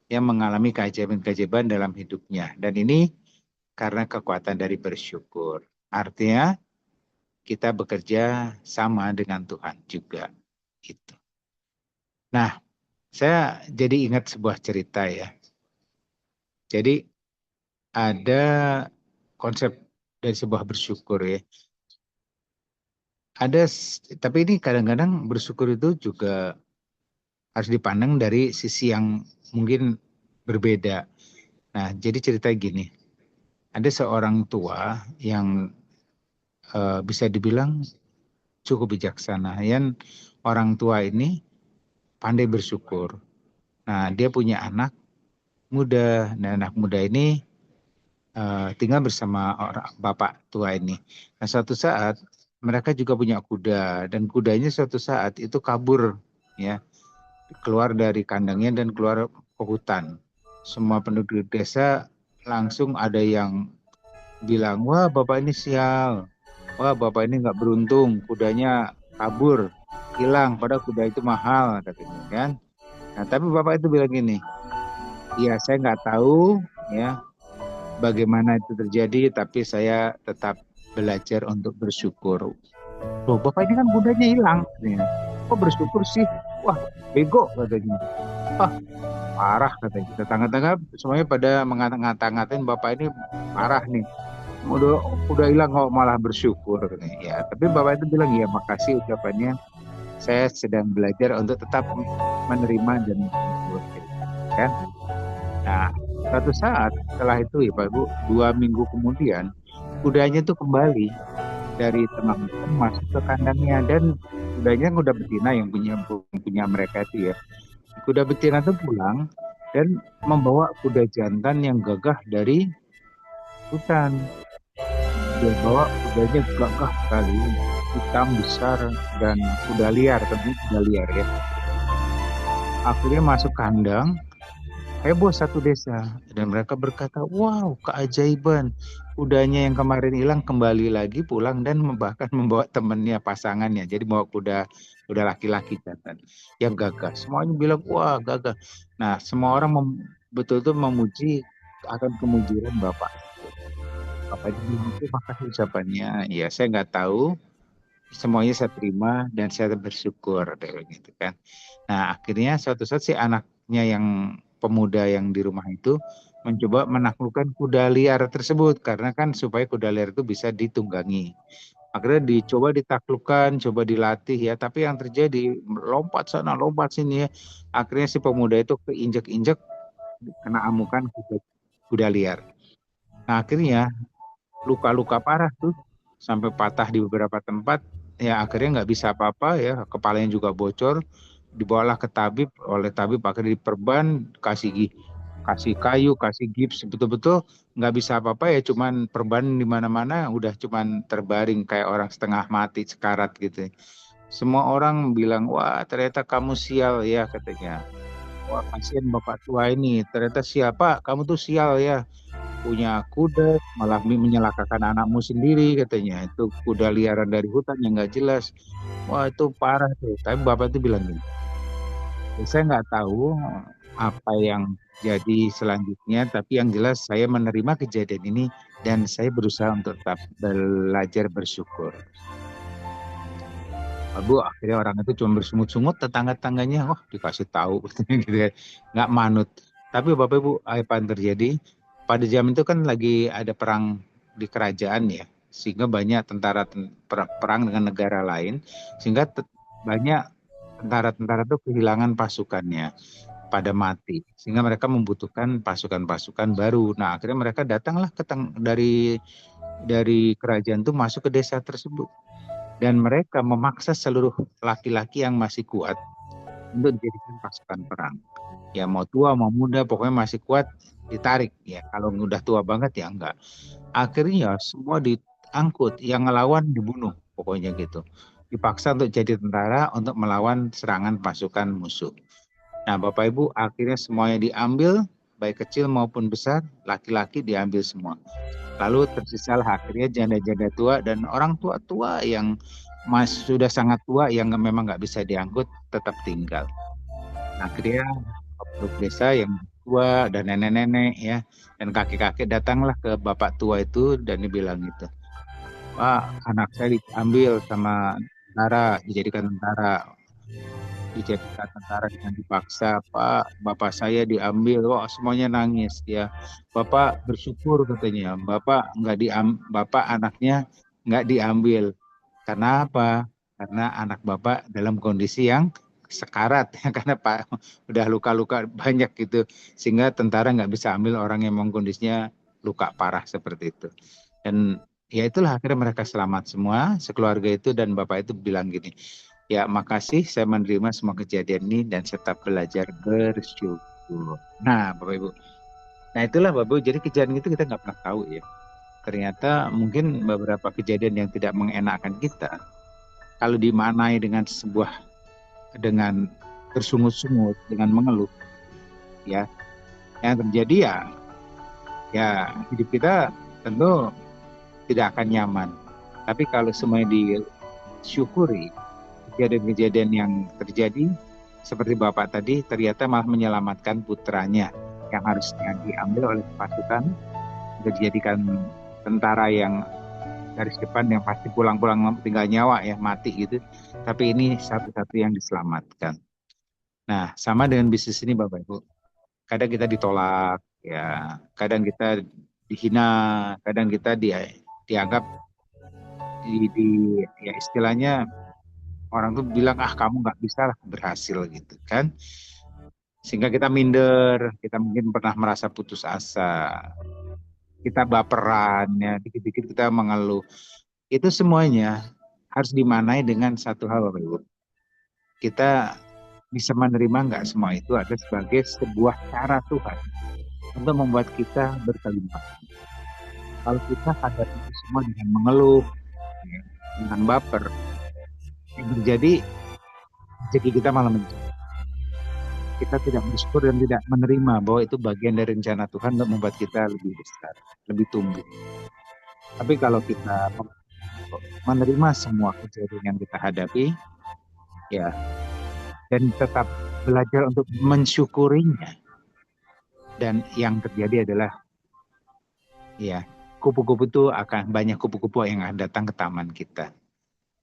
yang mengalami keajaiban-keajaiban dalam hidupnya. Dan ini karena kekuatan dari bersyukur. Artinya kita bekerja sama dengan Tuhan juga. Gitu. Nah, saya jadi ingat sebuah cerita ya. Jadi ada konsep dari sebuah bersyukur ya. Ada, tapi ini kadang-kadang bersyukur itu juga harus dipandang dari sisi yang mungkin berbeda. Nah, jadi cerita gini. Ada seorang tua yang bisa dibilang cukup bijaksana. Yang orang tua ini pandai bersyukur. Nah, dia punya anak muda. Nah, anak muda ini tinggal bersama orang bapak tua ini. Nah, suatu saat mereka juga punya kuda dan kudanya suatu saat itu kabur ya, keluar dari kandangnya dan keluar ke hutan. Semua penduduk desa langsung ada yang bilang, wah bapak ini sial, wah bapak ini nggak beruntung, kudanya kabur, hilang, padahal kuda itu mahal katanya kan. Nah tapi bapak itu bilang gini, ya saya nggak tahu ya bagaimana itu terjadi, tapi saya tetap belajar untuk bersyukur. Loh bapak ini kan kudanya hilang, katanya. Kok bersyukur sih? Wah bego katanya. Wah parah katanya. Tetangga-tetangga semuanya pada ngata-ngatain bapak ini parah nih. Udah hilang kok malah bersyukur katanya. Ya, tapi bapak itu bilang ya makasih ucapannya. Saya sedang belajar untuk tetap menerima dan bersyukur. Kan? Nah, suatu saat setelah itu ya Pak Ibu, 2 minggu kemudian kudanya tuh kembali dari tengah hutan masuk ke kandangnya dan kudanya kuda betina yang punya mereka itu ya. Kuda betina itu pulang dan membawa kuda jantan yang gagah dari hutan. Dia bawa kudanya gagah sekali, hitam besar dan kuda liar, tentu kuda liar ya. Akhirnya masuk kandang, heboh satu desa dan mereka berkata, wow keajaiban, kudanya yang kemarin hilang kembali lagi pulang dan bahkan membawa temannya pasangannya, jadi bawa kuda laki-laki jantan yang gagah. Semuanya bilang wah gagah. Nah semua orang betul-betul memuji akan kemujiran bapak. Bapak bilang itu makasih ucapannya. Ya saya nggak tahu, semuanya saya terima dan saya bersyukur gitu kan. Nah akhirnya suatu saat si anaknya yang pemuda yang di rumah itu mencoba menaklukkan kuda liar tersebut karena kan supaya kuda liar itu bisa ditunggangi. Akhirnya dicoba ditaklukkan, coba dilatih ya, tapi yang terjadi lompat sana, lompat sini ya. Akhirnya si pemuda itu keinjek-injek kena amukan kuda liar. Nah akhirnya luka-luka parah tuh sampai patah di beberapa tempat. Ya akhirnya nggak bisa apa-apa ya, kepalanya juga bocor, dibawalah ke tabib, oleh tabib akhirnya diperban, kasih kayu, kasih gips, betul-betul nggak bisa apa-apa ya, cuman perban di mana-mana udah cuman terbaring kayak orang setengah mati sekarat gitu. Semua orang bilang wah ternyata kamu sial ya katanya. Wah kasihan bapak tua ini, ternyata siapa kamu tuh sial ya, punya kuda malah menyelakakan anakmu sendiri katanya, itu kuda liaran dari hutan yang nggak jelas. Wah itu parah tuh. Tapi bapak itu bilang gini, saya nggak tahu apa yang jadi selanjutnya, tapi yang jelas saya menerima kejadian ini dan saya berusaha untuk tetap belajar bersyukur. Bu, akhirnya orang itu cuma bersungut-sungut, tetangga-tangganya, wah dikasih tahu, gitu ya, nggak manut. Tapi Bapak Ibu, apa yang terjadi? Pada zaman itu kan lagi ada perang di kerajaan ya, sehingga banyak tentara perang dengan negara lain, sehingga banyak tentara-tentara itu kehilangan pasukannya, pada mati, sehingga mereka membutuhkan pasukan-pasukan baru. Nah akhirnya mereka datanglah dari kerajaan itu masuk ke desa tersebut. Dan mereka memaksa seluruh laki-laki yang masih kuat untuk dijadikan pasukan perang. Ya mau tua mau muda pokoknya masih kuat ditarik. Ya kalau udah tua banget ya enggak. Akhirnya semua diangkut, yang ngelawan dibunuh pokoknya gitu. Dipaksa untuk jadi tentara untuk melawan serangan pasukan musuh. Nah Bapak Ibu akhirnya semuanya diambil, baik kecil maupun besar, laki-laki diambil semua. Lalu tersisalah akhirnya janda-janda tua dan orang tua-tua yang sudah sangat tua yang memang nggak bisa diangkut tetap tinggal. Nah, akhirnya penduduk desa yang tua dan nenek-nenek ya dan kakek-kakek datanglah ke bapak tua itu dan dibilang gitu, Pak anak saya diambil sama tentara, dijadikan tentara dengan dipaksa, Pak bapak saya diambil. Wah semuanya nangis ya. Bapak bersyukur katanya, bapak anaknya nggak diambil. Karena apa? Karena anak bapak dalam kondisi yang sekarat ya, karena Pak udah luka-luka banyak gitu, sehingga tentara nggak bisa ambil orang yang memang kondisinya luka parah seperti itu. Dan ya itulah akhirnya mereka selamat semua sekeluarga itu, dan bapak itu bilang gini, ya makasih saya menerima semua kejadian ini dan tetap belajar bersyukur. Nah Bapak Ibu, nah itulah Bapak Ibu, jadi kejadian itu kita nggak pernah tahu ya. Ternyata mungkin beberapa kejadian yang tidak mengenakan kita, kalau dimaknai dengan bersungut-sungut, dengan mengeluh, ya yang terjadi ya hidup kita tentu tidak akan nyaman. Tapi kalau semuanya disyukuri, kejadian-kejadian yang terjadi seperti Bapak tadi ternyata malah menyelamatkan putranya yang harusnya diambil oleh pasukan untuk dijadikan tentara yang garis depan yang pasti pulang-pulang tinggal nyawa ya, mati gitu. Tapi ini satu-satu yang diselamatkan. Nah, sama dengan bisnis ini Bapak Ibu. Kadang kita ditolak, ya, kadang kita dihina, kadang kita dianggap ya istilahnya orang tuh bilang kamu nggak bisa lah berhasil gitu kan, sehingga kita minder, kita mungkin pernah merasa putus asa, kita baperan, ya dikit-dikit kita mengeluh. Itu semuanya harus dimaknai dengan satu hal Bapak Ibu. Kita bisa menerima nggak semua itu ada sebagai sebuah cara Tuhan untuk membuat kita berkelimpahan. Kalau kita hadapi itu semua dengan mengeluh, ya, dengan baper, yang terjadi rezeki kita malah menjauh. Kita tidak bersyukur dan tidak menerima bahwa itu bagian dari rencana Tuhan untuk membuat kita lebih besar, lebih tumbuh. Tapi kalau kita menerima semua kejadian yang kita hadapi, ya, dan tetap belajar untuk mensyukurinya, dan yang terjadi adalah, ya, kupu-kupu itu akan banyak kupu-kupu yang akan datang ke taman kita.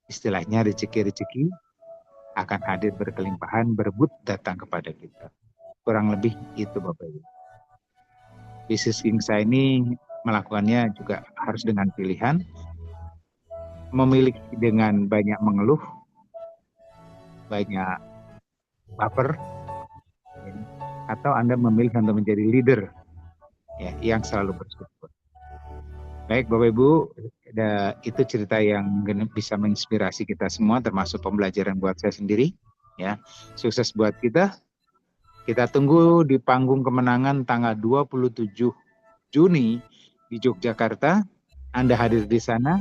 Istilahnya rezeki-rezeki akan hadir berkelimpahan, berebut datang kepada kita. Kurang lebih itu Bapak Ibu. Bisnis Kingsa ini melakukannya juga harus dengan pilihan, memilih dengan banyak mengeluh, banyak baper, ya, atau Anda memilih untuk menjadi leader, ya, yang selalu bersyukur. Baik Bapak Ibu, itu cerita yang bisa menginspirasi kita semua, termasuk pembelajaran buat saya sendiri. Ya, sukses buat kita. Kita tunggu di panggung kemenangan tanggal 27 Juni di Yogyakarta. Anda hadir di sana,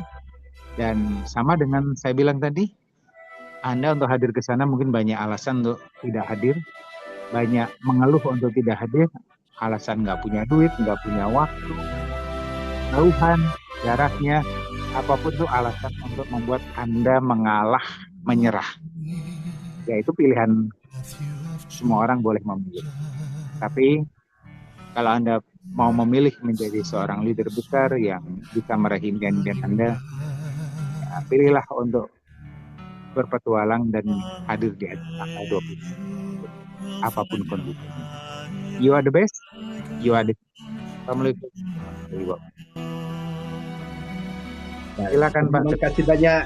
dan sama dengan saya bilang tadi, Anda untuk hadir ke sana mungkin banyak alasan untuk tidak hadir, banyak mengeluh untuk tidak hadir, alasan nggak punya duit, nggak punya waktu, jauhan, jaraknya, apapun itu alasan untuk membuat Anda mengalah, menyerah. Ya itu pilihan, semua orang boleh memilih. Tapi kalau Anda mau memilih menjadi seorang leader besar yang bisa meraih impian Anda, ya, pilihlah untuk berpetualang dan hadir di tanggal 20. Apapun kondisinya. You are the best. You are the best. Assalamualaikum. Silakan Pak. Terima kasih banyak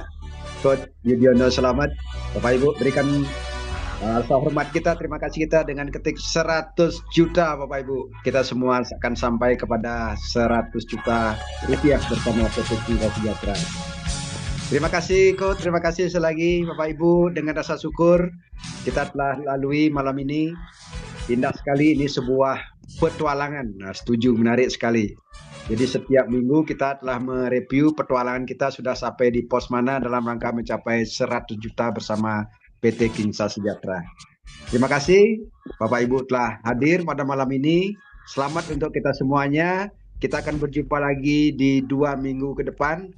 Coach Yudhoyono. Selamat Bapak Ibu, berikan rasa hormat kita, terima kasih kita dengan ketik 100 juta Bapak Ibu. Kita semua akan sampai kepada 100 juta rupiah bersama PT Kingsa Sejahtera. Terima kasih Coach, terima kasih selagi Bapak Ibu. Dengan rasa syukur kita telah lalui malam ini. Indah sekali, ini sebuah petualangan. Nah, setuju, menarik sekali. Jadi setiap minggu kita telah mereview petualangan kita sudah sampai di pos mana dalam rangka mencapai 100 juta bersama PT Kingsa Sejahtera. Terima kasih Bapak Ibu telah hadir pada malam ini. Selamat untuk kita semuanya. Kita akan berjumpa lagi di 2 minggu ke depan.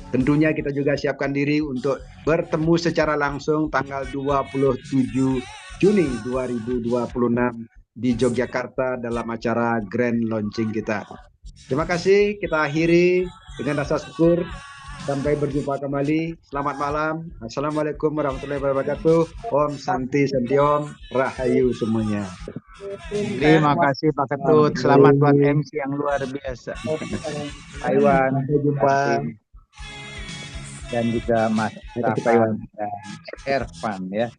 Tentunya kita juga siapkan diri untuk bertemu secara langsung tanggal 27 Juni 2026 di Yogyakarta dalam acara Grand Launching kita. Terima kasih, kita akhiri dengan rasa syukur. Sampai berjumpa kembali. Selamat malam. Assalamualaikum warahmatullahi wabarakatuh. Om Santi Santiom Rahayu semuanya. Terima kasih Pak Ketut. Selamat buat MC yang luar biasa. Taiwan. Sampai jumpa. Dan juga Mas Rafa dan Ervan ya.